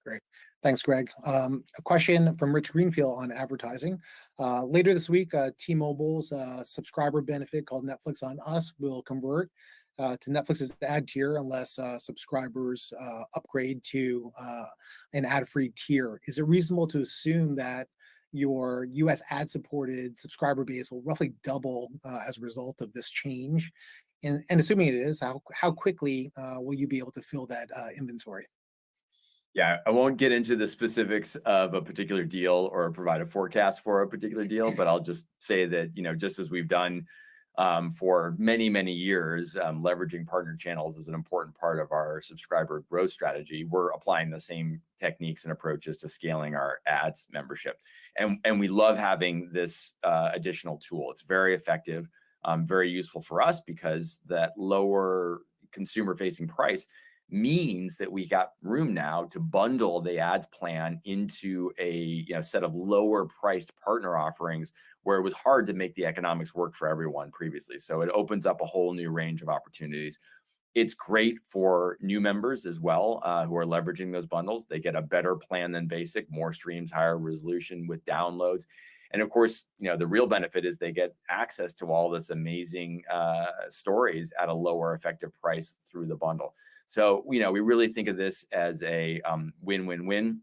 Great. Thanks, Greg. A question from Rich Greenfield on advertising. Later this week, T-Mobile's subscriber benefit called Netflix on Us will convert. to Netflix's ad tier unless subscribers upgrade to an ad-free tier. Is it reasonable to assume that your U.S. ad-supported subscriber base will roughly double as a result of this change? And assuming it is, how quickly will you be able to fill that inventory? Yeah, I won't get into the specifics of a particular deal or provide a forecast for a particular deal, but I'll just say that, just as we've done for many, many years, leveraging partner channels is an important part of our subscriber growth strategy. We're applying the same techniques and approaches to scaling our ads membership. And we love having this additional tool. It's very effective, very useful for us because that lower consumer facing price means that we got room now to bundle the ads plan into a set of lower priced partner offerings where it was hard to make the economics work for everyone previously. So it opens up a whole new range of opportunities. It's great for new members as well who are leveraging those bundles. They get a better plan than basic, more streams, higher resolution with downloads. And of course, the real benefit is they get access to all this amazing stories at a lower effective price through the bundle. So, we really think of this as a win-win-win,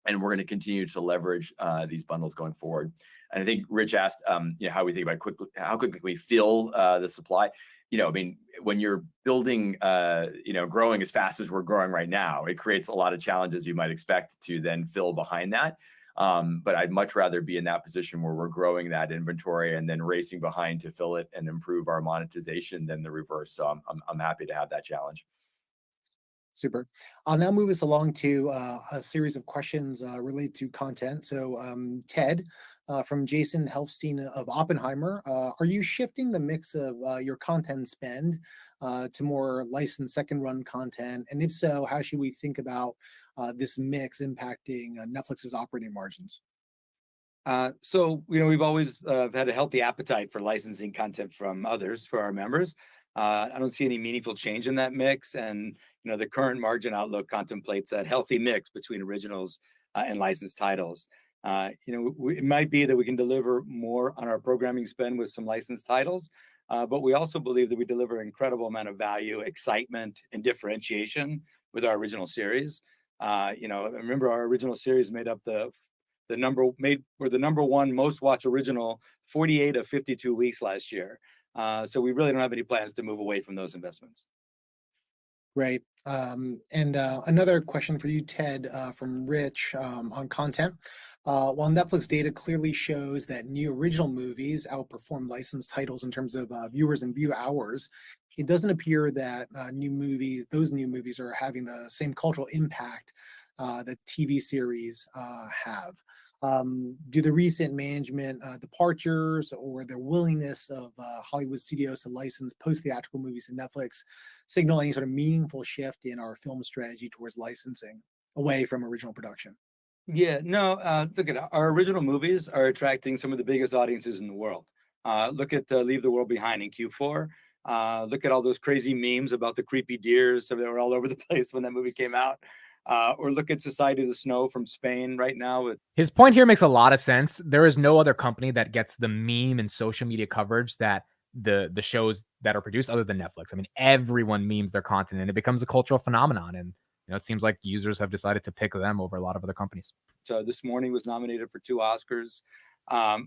and we're going to continue to leverage these bundles going forward. And I think Rich asked, how we think about how quickly we fill the supply. When you're building, growing as fast as we're growing right now, it creates a lot of challenges you might expect to then fill behind that. But I'd much rather be in that position where we're growing that inventory and then racing behind to fill it and improve our monetization than the reverse. So I'm happy to have that challenge. Super. I'll now move us along to a series of questions related to content. So Ted, from Jason Helfstein of Oppenheimer, are you shifting the mix of your content spend to more licensed second run content? And if so, how should we think about this mix impacting Netflix's operating margins? So, we've always had a healthy appetite for licensing content from others for our members. I don't see any meaningful change in that mix. And, the current margin outlook contemplates that healthy mix between originals and licensed titles. It might be that we can deliver more on our programming spend with some licensed titles, but we also believe that we deliver an incredible amount of value, excitement, and differentiation with our original series. Remember our original series made up the number one most watched original 48 of 52 weeks last year. So we really don't have any plans to move away from those investments. Great. And another question for you, Ted, from Rich on content. While Netflix data clearly shows that new original movies outperform licensed titles in terms of viewers and view hours, it doesn't appear that those new movies are having the same cultural impact that TV series have. Do the recent management departures or their willingness of Hollywood studios to license post-theatrical movies to Netflix signal any sort of meaningful shift in our film strategy towards licensing away from original production? Yeah, no, look at our original movies are attracting some of the biggest audiences in the world. Look at Leave the World Behind in Q4. Look at all those crazy memes about the creepy deers. So they were all over the place when that movie came out. Or look at Society of the Snow from Spain right now. His point here makes a lot of sense. There is no other company that gets the meme and social media coverage that the shows that are produced other than Netflix. I mean, everyone memes their content and it becomes a cultural phenomenon. And it seems like users have decided to pick them over a lot of other companies. So This Morning was nominated for 2 Oscars.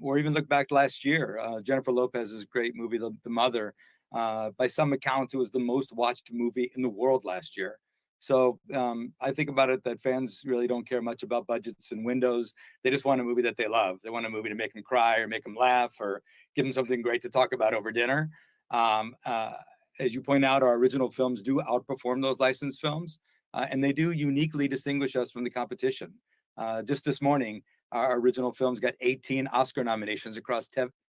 Or even look back last year, Jennifer Lopez's great movie, The Mother. By some accounts, it was the most watched movie in the world last year. So I think about it that fans really don't care much about budgets and windows. They just want a movie that they love. They want a movie to make them cry or make them laugh or give them something great to talk about over dinner. As you point out, our original films do outperform those licensed films, and they do uniquely distinguish us from the competition. Just this morning, our original films got 18 Oscar nominations across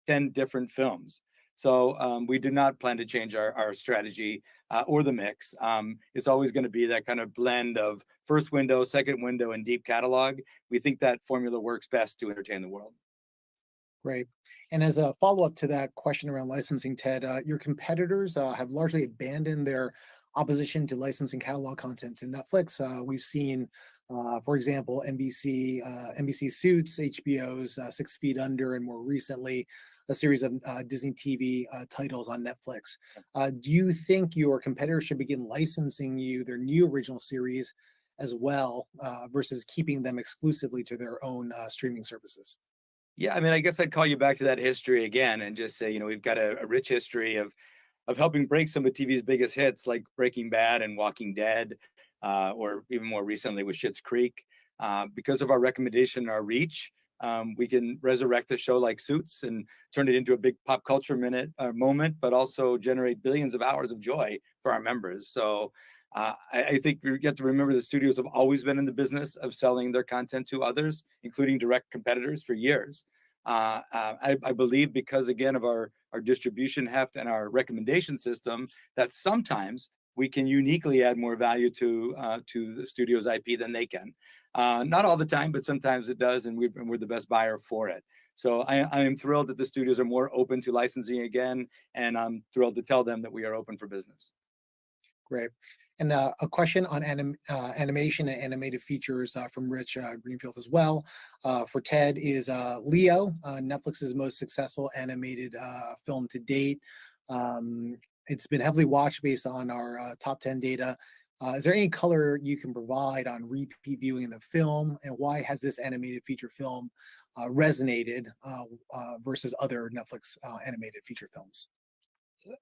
10 different films. So we do not plan to change our strategy or the mix. It's always going to be that kind of blend of first window, second window, and deep catalog. We think that formula works best to entertain the world. Great. And as a follow-up to that question around licensing, Ted, your competitors have largely abandoned their opposition to licensing catalog content to Netflix. We've seen, for example, NBC Suits, HBO's 6 Feet Under, and more recently, a series of Disney TV titles on Netflix. Do you think your competitors should begin licensing you their new original series as well, versus keeping them exclusively to their own streaming services? Yeah, I mean, I guess I'd call you back to that history again and just say, we've got a rich history of helping break some of TV's biggest hits like Breaking Bad and Walking Dead, or even more recently with Schitt's Creek. Because of our recommendation and our reach, we can resurrect a show like Suits and turn it into a big pop culture moment, but also generate billions of hours of joy for our members. So I think you have to remember the studios have always been in the business of selling their content to others, including direct competitors, for years. I believe because, again, of our distribution heft and our recommendation system, that sometimes we can uniquely add more value to the studio's IP than they can. Not all the time, but sometimes it does, and we're the best buyer for it. So I am thrilled that the studios are more open to licensing again, and I'm thrilled to tell them that we are open for business. Great. And a question on animation and animated features from Rich Greenfield as well. For Ted, is Leo Netflix's most successful animated film to date? It's been heavily watched based on our top 10 data. Is there any color you can provide on repeat viewing the film, and why has this animated feature film resonated versus other Netflix animated feature films?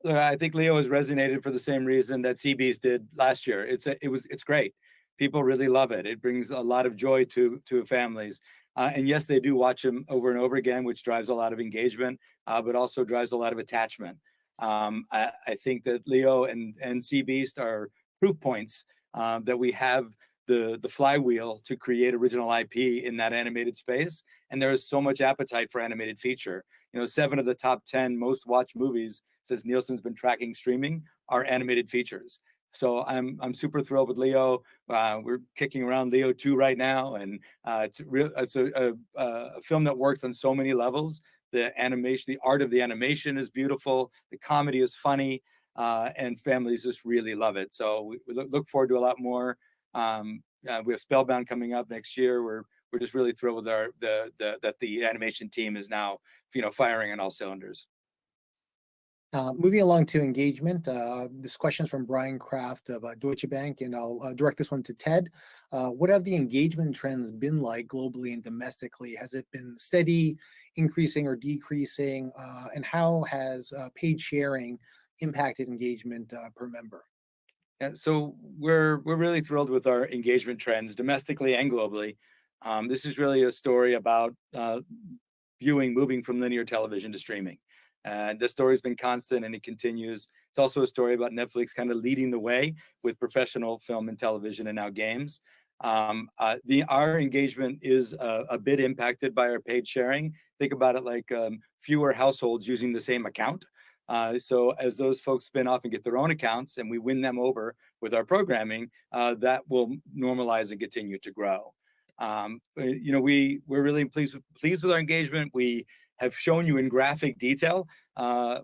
I think Leo has resonated for the same reason that Sea Beast did last year. It's great. People really love it. It brings a lot of joy to families. And yes, they do watch them over and over again, which drives a lot of engagement, but also drives a lot of attachment. I think that Leo and Sea Beast are proof points that we have the flywheel to create original IP in that animated space. And there is so much appetite for animated feature. 7 of the top 10 most watched movies, since Nielsen's been tracking streaming, are animated features. So I'm super thrilled with Leo. We're kicking around Leo 2 right now, and it's a film that works on so many levels. The animation, the art of the animation is beautiful. The comedy is funny, and families just really love it. So we look forward to a lot more. We have Spellbound coming up next year. We're just really thrilled with that the animation team is now firing on all cylinders. Moving along to engagement, this question is from Brian Kraft of Deutsche Bank, and I'll direct this one to Ted. What have the engagement trends been like globally and domestically? Has it been steady, increasing, or decreasing? And how has paid sharing impacted engagement per member? So we're really thrilled with our engagement trends domestically and globally. This is really a story about viewing moving from linear television to streaming. And the story's been constant and it continues. It's also a story about Netflix kind of leading the way with professional film and television and now games. Our engagement is a bit impacted by our paid sharing. Think about it like fewer households using the same account. So as those folks spin off and get their own accounts and we win them over with our programming, that will normalize and continue to grow. We're really pleased with our engagement. We have shown you in graphic detail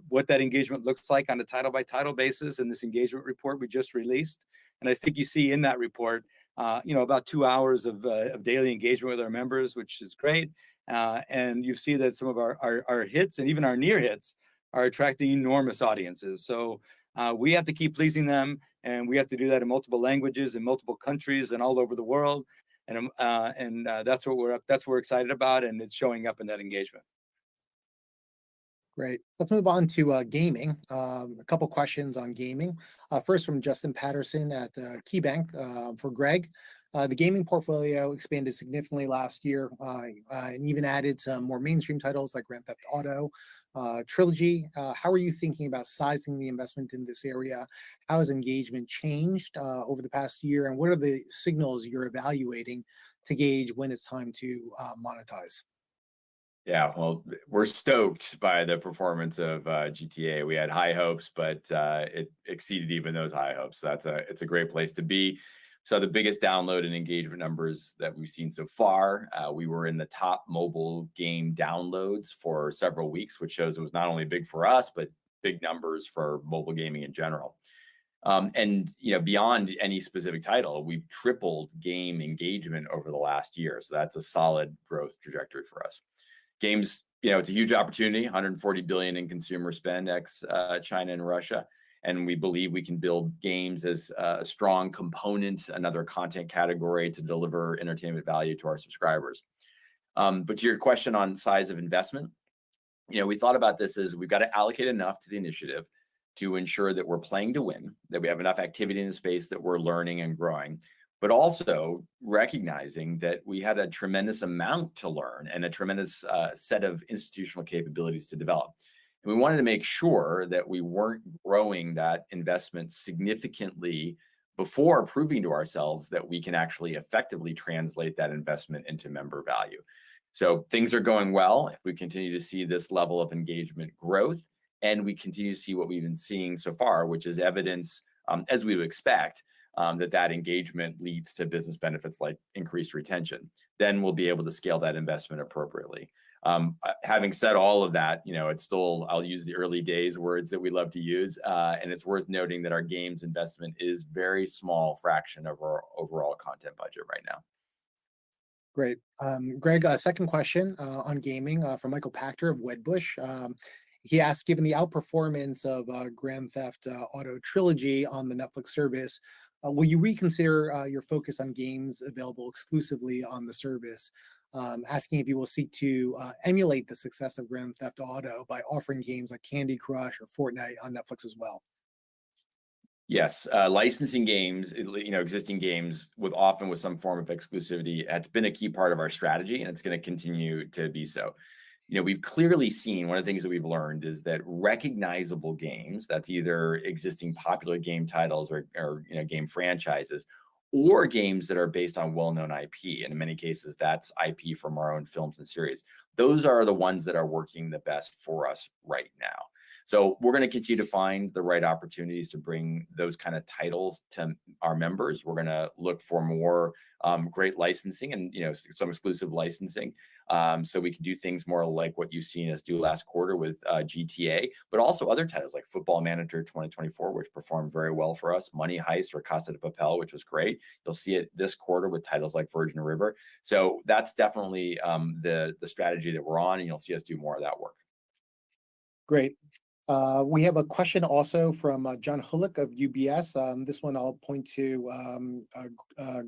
what that engagement looks like on a title by title basis in this engagement report we just released. And I think you see in that report, about 2 hours of daily engagement with our members, which is great. And you see that some of our hits and even our near hits are attracting enormous audiences. So we have to keep pleasing them, and we have to do that in multiple languages, in multiple countries, and all over the world. And that's what we're excited about, and it's showing up in that engagement. Great. Let's move on to gaming. A couple questions on gaming. First from Justin Patterson at KeyBank for Greg. The gaming portfolio expanded significantly last year and even added some more mainstream titles like Grand Theft Auto, Trilogy. How are you thinking about sizing the investment in this area? How has engagement changed over the past year? And what are the signals you're evaluating to gauge when it's time to monetize? Yeah, well, we're stoked by the performance of GTA. We had high hopes, but it exceeded even those high hopes. So it's a great place to be. So the biggest download and engagement numbers that we've seen so far, we were in the top mobile game downloads for several weeks, which shows it was not only big for us, but big numbers for mobile gaming in general. And beyond any specific title, we've tripled game engagement over the last year. So that's a solid growth trajectory for us. Games, it's a huge opportunity, 140 billion in consumer spend ex China and Russia. And we believe we can build games as a strong component, another content category to deliver entertainment value to our subscribers. But to your question on size of investment, we thought about this as we've got to allocate enough to the initiative to ensure that we're playing to win, that we have enough activity in the space that we're learning and growing, but also recognizing that we had a tremendous amount to learn and a tremendous set of institutional capabilities to develop. And we wanted to make sure that we weren't growing that investment significantly before proving to ourselves that we can actually effectively translate that investment into member value. So things are going well. If we continue to see this level of engagement growth, and we continue to see what we've been seeing so far, which is evidence, as we would expect, that engagement leads to business benefits like increased retention, then we'll be able to scale that investment appropriately. Having said all of that, it's still, I'll use the early days words that we love to use, and it's worth noting that our games investment is very small fraction of our overall content budget right now. Great. Greg, second question on gaming from Michael Pachter of Wedbush. He asked, given the outperformance of Grand Theft Auto Trilogy on the Netflix service, will you reconsider your focus on games available exclusively on the service? Asking if you will seek to emulate the success of Grand Theft Auto by offering games like Candy Crush or Fortnite on Netflix as well. Yes, licensing games, existing games often with some form of exclusivity, that's been a key part of our strategy, and it's going to continue to be so. We've clearly seen one of the things that we've learned is that recognizable games, that's either existing popular game titles or game franchises, or games that are based on well-known IP. And in many cases, that's IP from our own films and series. Those are the ones that are working the best for us right now. So we're going to continue to find the right opportunities to bring those kind of titles to our members. We're going to look for more great licensing and some exclusive licensing, so we can do things more like what you've seen us do last quarter with GTA, but also other titles like Football Manager 2024, which performed very well for us, Money Heist or Casa de Papel, which was great. You'll see it this quarter with titles like Virgin River. So that's definitely the strategy that we're on, and you'll see us do more of that work. Great. We have a question also from John Hullick of UBS. This one I'll point to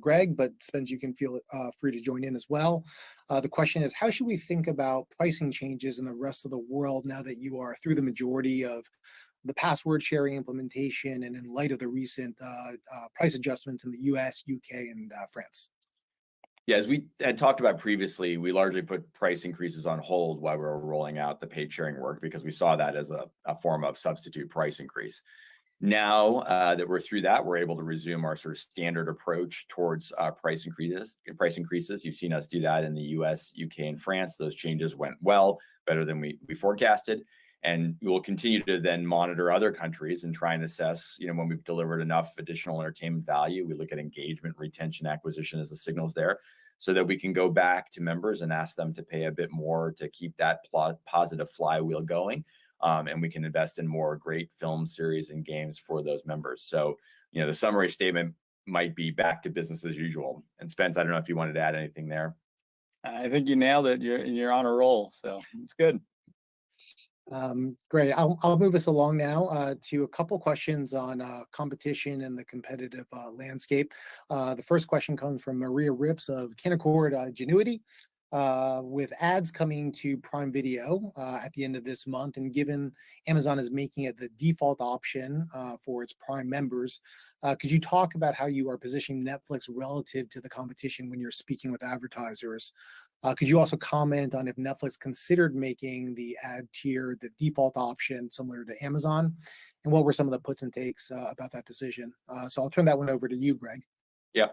Greg, but Spence, you can feel free to join in as well. The question is, how should we think about pricing changes in the rest of the world now that you are through the majority of the password sharing implementation and in light of the recent price adjustments in the US, UK, and France? Yeah, as we had talked about previously, we largely put price increases on hold while we were rolling out the paid sharing work because we saw that as a form of substitute price increase. Now that we're through that, we're able to resume our sort of standard approach towards price increases. You've seen us do that in the US, UK, and France. Those changes went well, better than we forecasted. And we will continue to then monitor other countries and try and assess, when we've delivered enough additional entertainment value. We look at engagement, retention, acquisition as the signals there, so that we can go back to members and ask them to pay a bit more to keep that positive flywheel going. And we can invest in more great film series and games for those members. So, the summary statement might be back to business as usual. And Spence, I don't know if you wanted to add anything there. I think you nailed it. You're on a roll, so it's good. Great. I'll move us along now to a couple questions on competition and the competitive landscape. The first question comes from Maria Rips of Canaccord Genuity. With ads coming to Prime Video at the end of this month, and given Amazon is making it the default option for its Prime members, could you talk about how you are positioning Netflix relative to the competition when you're speaking with advertisers? Could you also comment on if Netflix considered making the ad tier the default option similar to Amazon? And what were some of the puts and takes about that decision? So I'll turn that one over to you, Greg. Yeah,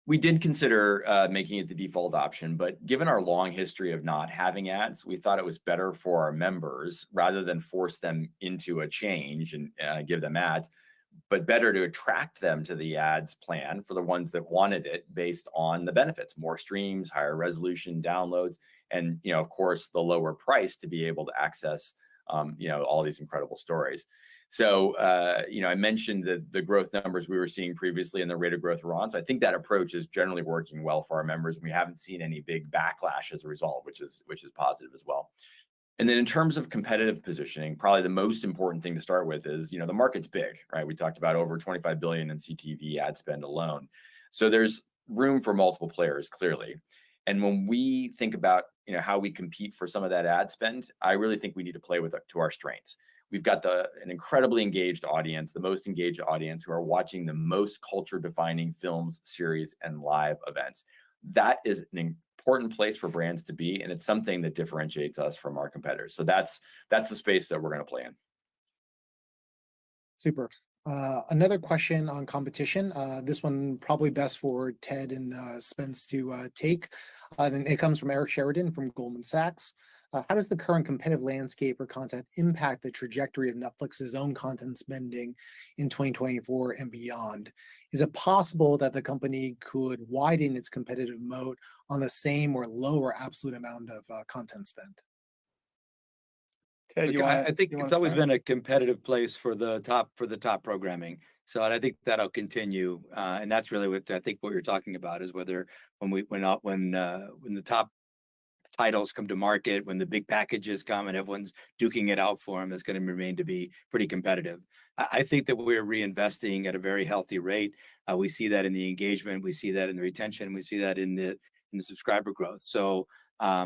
we did consider making it the default option, but given our long history of not having ads, we thought it was better for our members, rather than force them into a change and give them ads, but better to attract them to the ads plan for the ones that wanted it based on the benefits: more streams, higher resolution downloads, and of course the lower price to be able to access all these incredible stories. So, I mentioned the growth numbers we were seeing previously and the rate of growth we're on. So I think that approach is generally working well for our members. We haven't seen any big backlash as a result, which is positive as well. And then in terms of competitive positioning, probably the most important thing to start with is, the market's big, right? We talked about over 25 billion in CTV ad spend alone. So there's room for multiple players, clearly. And when we think about, how we compete for some of that ad spend, I really think we need to play to our strengths. We've got an incredibly engaged audience, the most engaged audience who are watching the most culture-defining films, series, and live events. That is an important place for brands to be, and it's something that differentiates us from our competitors. So that's the space that we're going to play in. Super. Another question on competition. This one probably best for Ted and Spence to take. And it comes from Eric Sheridan from Goldman Sachs. How does the current competitive landscape for content impact the trajectory of Netflix's own content spending in 2024 and beyond? Is it possible that the company could widen its competitive moat on the same or lower absolute amount of content spent? Ted, Look, I think it's always been a competitive place for the top programming. So I think that'll continue, and that's really what I think what you're talking about is whether when the top titles come to market, when the big packages come and everyone's duking it out for them, it's going to remain to be pretty competitive. I think that we're reinvesting at a very healthy rate. We see that in the engagement, we see that in the retention, we see that in the subscriber growth. So I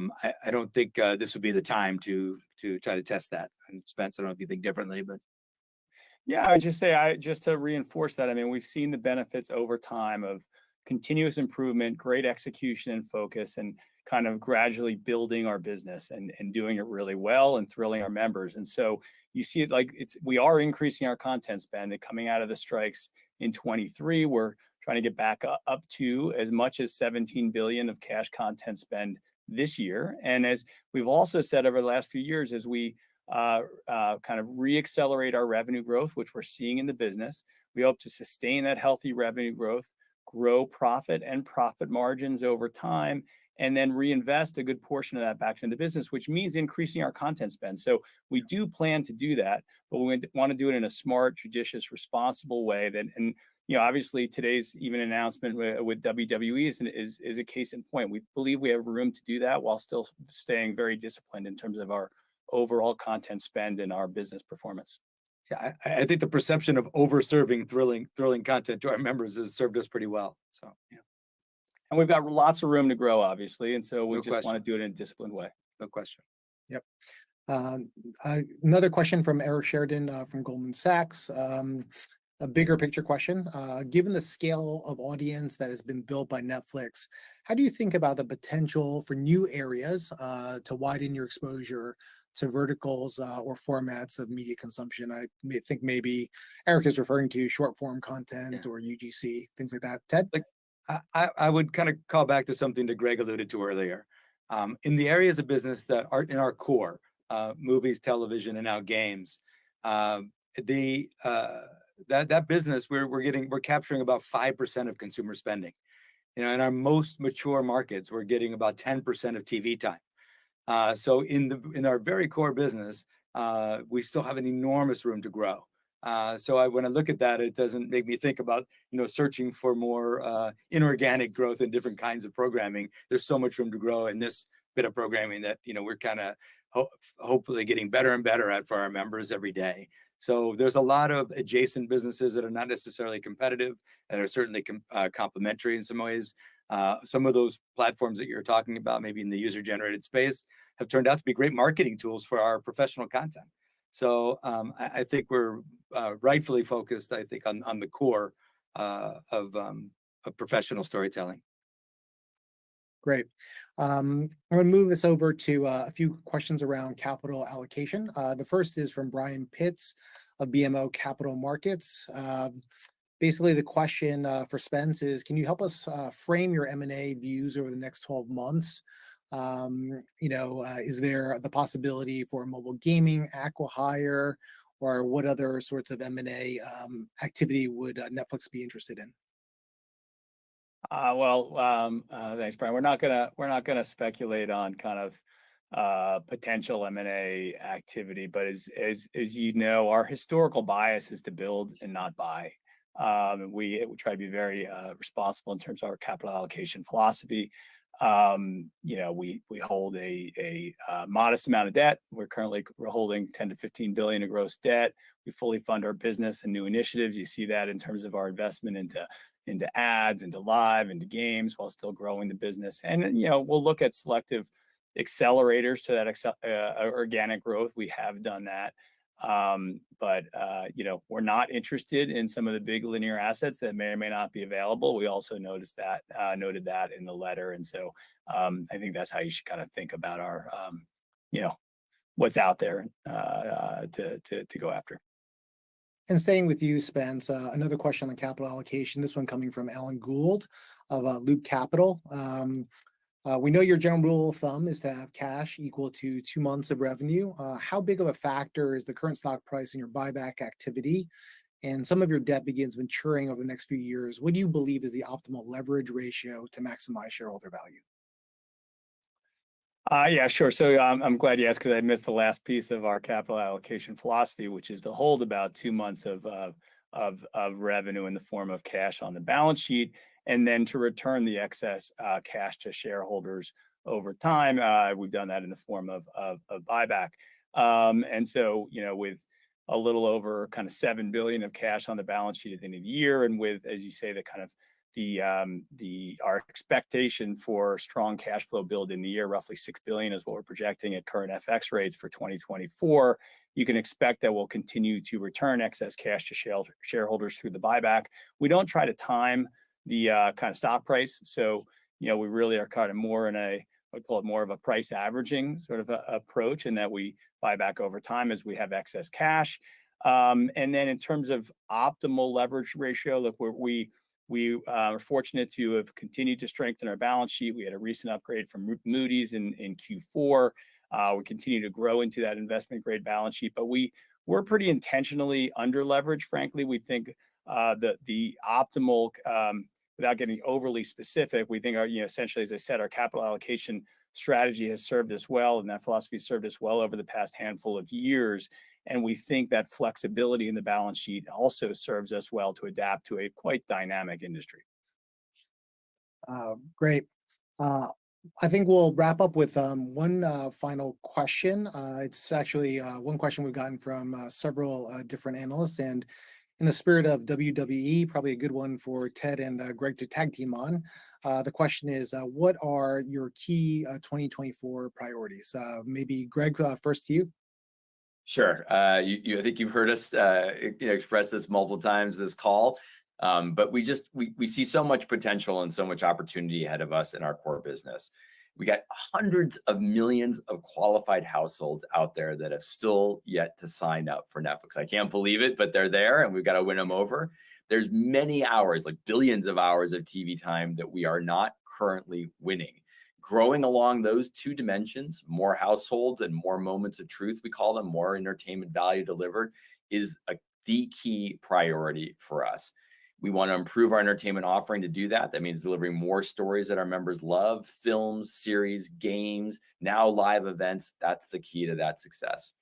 don't think this would be the time to try to test that. And Spence, I don't know if you think differently, but yeah, I just say just to reinforce that. I mean, we've seen the benefits over time of continuous improvement, great execution and focus, and kind of gradually building our business and doing it really well and thrilling our members. And so you see it like we are increasing our content spend and coming out of the strikes in 23. We're trying to get back up to as much as 17 billion of cash content spend this year. And as we've also said over the last few years, as we kind of reaccelerate our revenue growth, which we're seeing in the business, we hope to sustain that healthy revenue growth, grow profit and profit margins over time, and then reinvest a good portion of that back into the business, which means increasing our content spend. So we do plan to do that, but we want to do it in a smart, judicious, responsible way. And obviously today's even announcement with WWE is a case in point. We believe we have room to do that while still staying very disciplined in terms of our overall content spend and our business performance. Yeah, I think the perception of over-serving thrilling content to our members has served us pretty well. So yeah. And we've got lots of room to grow, obviously, and so we No just question. want to do it in a disciplined way. No question. Yep. Another question from Eric Sheridan from Goldman Sachs. A bigger picture question. Given the scale of audience that has been built by Netflix, how do you think about the potential for new areas to widen your exposure to verticals or formats of media consumption? I think maybe Eric is referring to short form content or UGC, things like that. Ted? I would kind of call back to something that Greg alluded to earlier. In the areas of business that aren't in our core, movies, television, and now games, that business we're capturing about 5% of consumer spending. In our most mature markets, we're getting about 10% of TV time. So in our very core business, we still have an enormous room to grow. So when I look at that, it doesn't make me think about searching for more inorganic growth in different kinds of programming. There's so much room to grow in this bit of programming that we're kind of hopefully getting better and better at for our members every day. So there's a lot of adjacent businesses that are not necessarily competitive and are certainly complementary in some ways. Some of those platforms that you're talking about, maybe in the user-generated space, have turned out to be great marketing tools for our professional content. So I think we're rightfully focused, I think, on the core of professional storytelling. Great. I'm going to move us over to a few questions around capital allocation. The first is from Brian Pitts of BMO Capital Markets. Basically, the question for Spence is, can you help us frame your M&A views over the next 12 months? Is there the possibility for mobile gaming, acqui-hire, or what other sorts of M&A activity would Netflix be interested in? Thanks, Brian. We're not gonna speculate on kind of potential M&A activity. But as you know, our historical bias is to build and not buy. We try to be very responsible in terms of our capital allocation philosophy. We hold a modest amount of debt. We're holding 10 to 15 billion of gross debt. We fully fund our business and new initiatives. You see that in terms of our investment into ads, into live, into games, while still growing the business. And we'll look at selective accelerators to that organic growth. We have done that. But we're not interested in some of the big linear assets that may or may not be available. We also noted that in the letter. And so I think that's how you should kind of think about our, what's out there to go after. And staying with you, Spence, another question on capital allocation, this one coming from Alan Gould of Loop Capital. We know your general rule of thumb is to have cash equal to 2 months of revenue. How big of a factor is the current stock price in your buyback activity? And some of your debt begins maturing over the next few years. What do you believe is the optimal leverage ratio to maximize shareholder value? Yeah, sure. So I'm glad you asked, because I missed the last piece of our capital allocation philosophy, which is to hold about 2 months of revenue in the form of cash on the balance sheet, and then to return the excess cash to shareholders over time. We've done that in the form of buyback. And so, with a little over kind of 7 billion of cash on the balance sheet at the end of the year, and with, as you say, the kind of our expectation for strong cash flow build in the year, roughly 6 billion is what we're projecting at current FX rates for 2024. You can expect that we'll continue to return excess cash to shareholders through the buyback. We don't try to time the kind of stock price. So, we really are kind of more in I call it more of a price averaging sort of approach, in that we buy back over time as we have excess cash. And then in terms of optimal leverage ratio, look, we are fortunate to have continued to strengthen our balance sheet. We had a recent upgrade from Moody's in Q4. We continue to grow into that investment grade balance sheet, but we're pretty intentionally under leveraged. Frankly, we think that the optimal, without getting overly specific, we think essentially, as I said, our capital allocation strategy has served us well, and that philosophy has served us well over the past handful of years. And we think that flexibility in the balance sheet also serves us well to adapt to a quite dynamic industry. Great. I think we'll wrap up with one final question. It's actually one question we've gotten from several different analysts, and in the spirit of WWE, probably a good one for Ted and Greg to tag team on. The question is, what are your key 2024 priorities? Maybe Greg, first to you. Sure. I think you've heard us express this multiple times this call, but we see so much potential and so much opportunity ahead of us in our core business. We got hundreds of millions of qualified households out there that have still yet to sign up for Netflix. I can't believe it, but they're there, and we've got to win them over. There's many hours, like billions of hours of TV time, that we are not currently winning. Growing along those two dimensions, more households and more moments of truth, we call them, more entertainment value delivered, is the key priority for us. We want to improve our entertainment offering to do that. That means delivering more stories that our members love, films, series, games, now live events. That's the key to that success.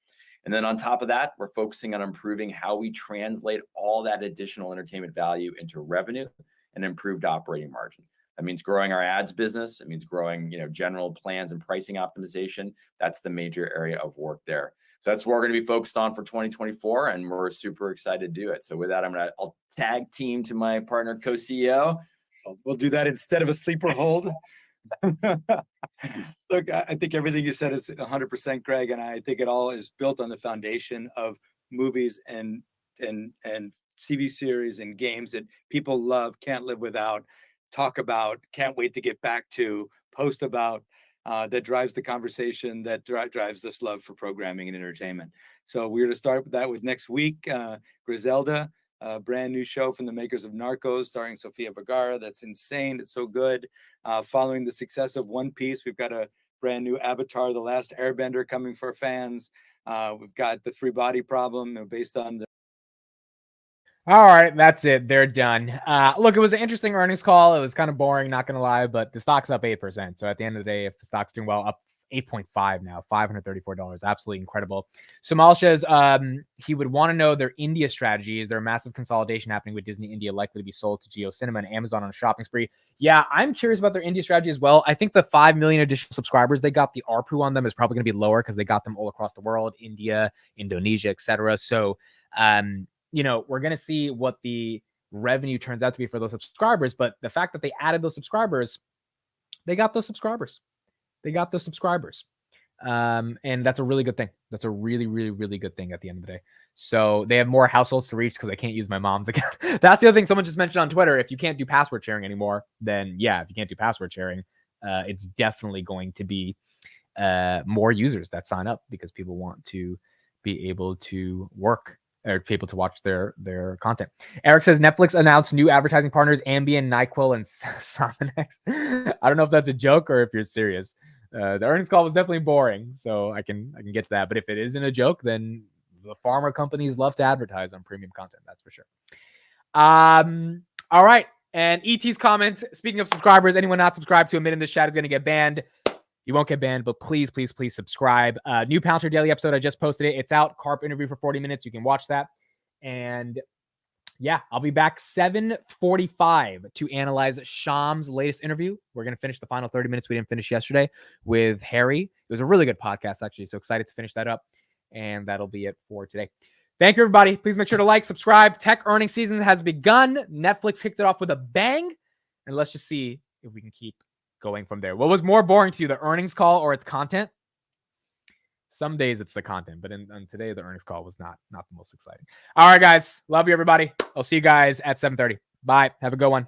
And then on top of that, we're focusing on improving how we translate all that additional entertainment value into revenue and improved operating margin. That means growing our ads business. It means growing, general plans and pricing optimization. That's the major area of work there. So that's what we're going to be focused on for 2024, and we're super excited to do it. So with that, I'll tag team to my partner, co-CEO. So we'll do that instead of a sleeper hold. Look, I think everything you said is 100%, Greg, and I think it all is built on the foundation of movies and TV series and games that people love, can't live without, talk about, can't wait to get back to, post about, that drives the conversation, that drives this love for programming and entertainment. So we're going to start with that with next week, Griselda, a brand new show from the makers of Narcos, starring Sofia Vergara. That's insane. It's so good. Following the success of One Piece, we've got a brand new Avatar, The Last Airbender, coming for fans. We've got The Three Body Problem, based on the... All right, that's it. They're done. Look, it was an interesting earnings call. It was kind of boring, not going to lie, but the stock's up 8%. So at the end of the day, if the stock's doing well, up 8.5 now, $534. Absolutely incredible. Sumal says he would want to know their India strategy. Is there a massive consolidation happening with Disney India likely to be sold to Geo Cinema and Amazon on a shopping spree? Yeah, I'm curious about their India strategy as well. I think the 5 million additional subscribers they got, the ARPU on them is probably going to be lower because they got them all across the world, India, Indonesia, etc. So, we're going to see what the revenue turns out to be for those subscribers. But the fact that they added those subscribers, they got those subscribers. And that's a really good thing. That's a really, really, really good thing at the end of the day. So they have more households to reach because I can't use my mom's account. That's the other thing someone just mentioned on Twitter. If you can't do password sharing anymore, then yeah, if you can't do password sharing, it's definitely going to be more users that sign up because people want to be able to work or be able to watch their content. Eric says Netflix announced new advertising partners, Ambien, NyQuil, and Sominex. I don't know if that's a joke or if you're serious. The earnings call was definitely boring, so I can get to that. But if it isn't a joke, then the pharma companies love to advertise on premium content. That's for sure. All right. And ET's comments, speaking of subscribers, anyone not subscribed to Admit in this chat is going to get banned. You won't get banned, but please, please, please subscribe. New Pouncer Daily episode. I just posted it. It's out. Carp interview for 40 minutes. You can watch that. And yeah, I'll be back 7:45 to analyze Sham's latest interview. We're going to finish the final 30 minutes we didn't finish yesterday with Harry. It was a really good podcast, actually. So excited to finish that up. And that'll be it for today. Thank you, everybody. Please make sure to like, subscribe. Tech earnings season has begun. Netflix kicked it off with a bang. And let's just see if we can keep going from there. What was more boring to you, the earnings call or its content? Some days it's the content, but on today, the earnings call was not the most exciting. All right, guys. Love you, everybody. I'll see you guys at 7:30. Bye. Have a good one.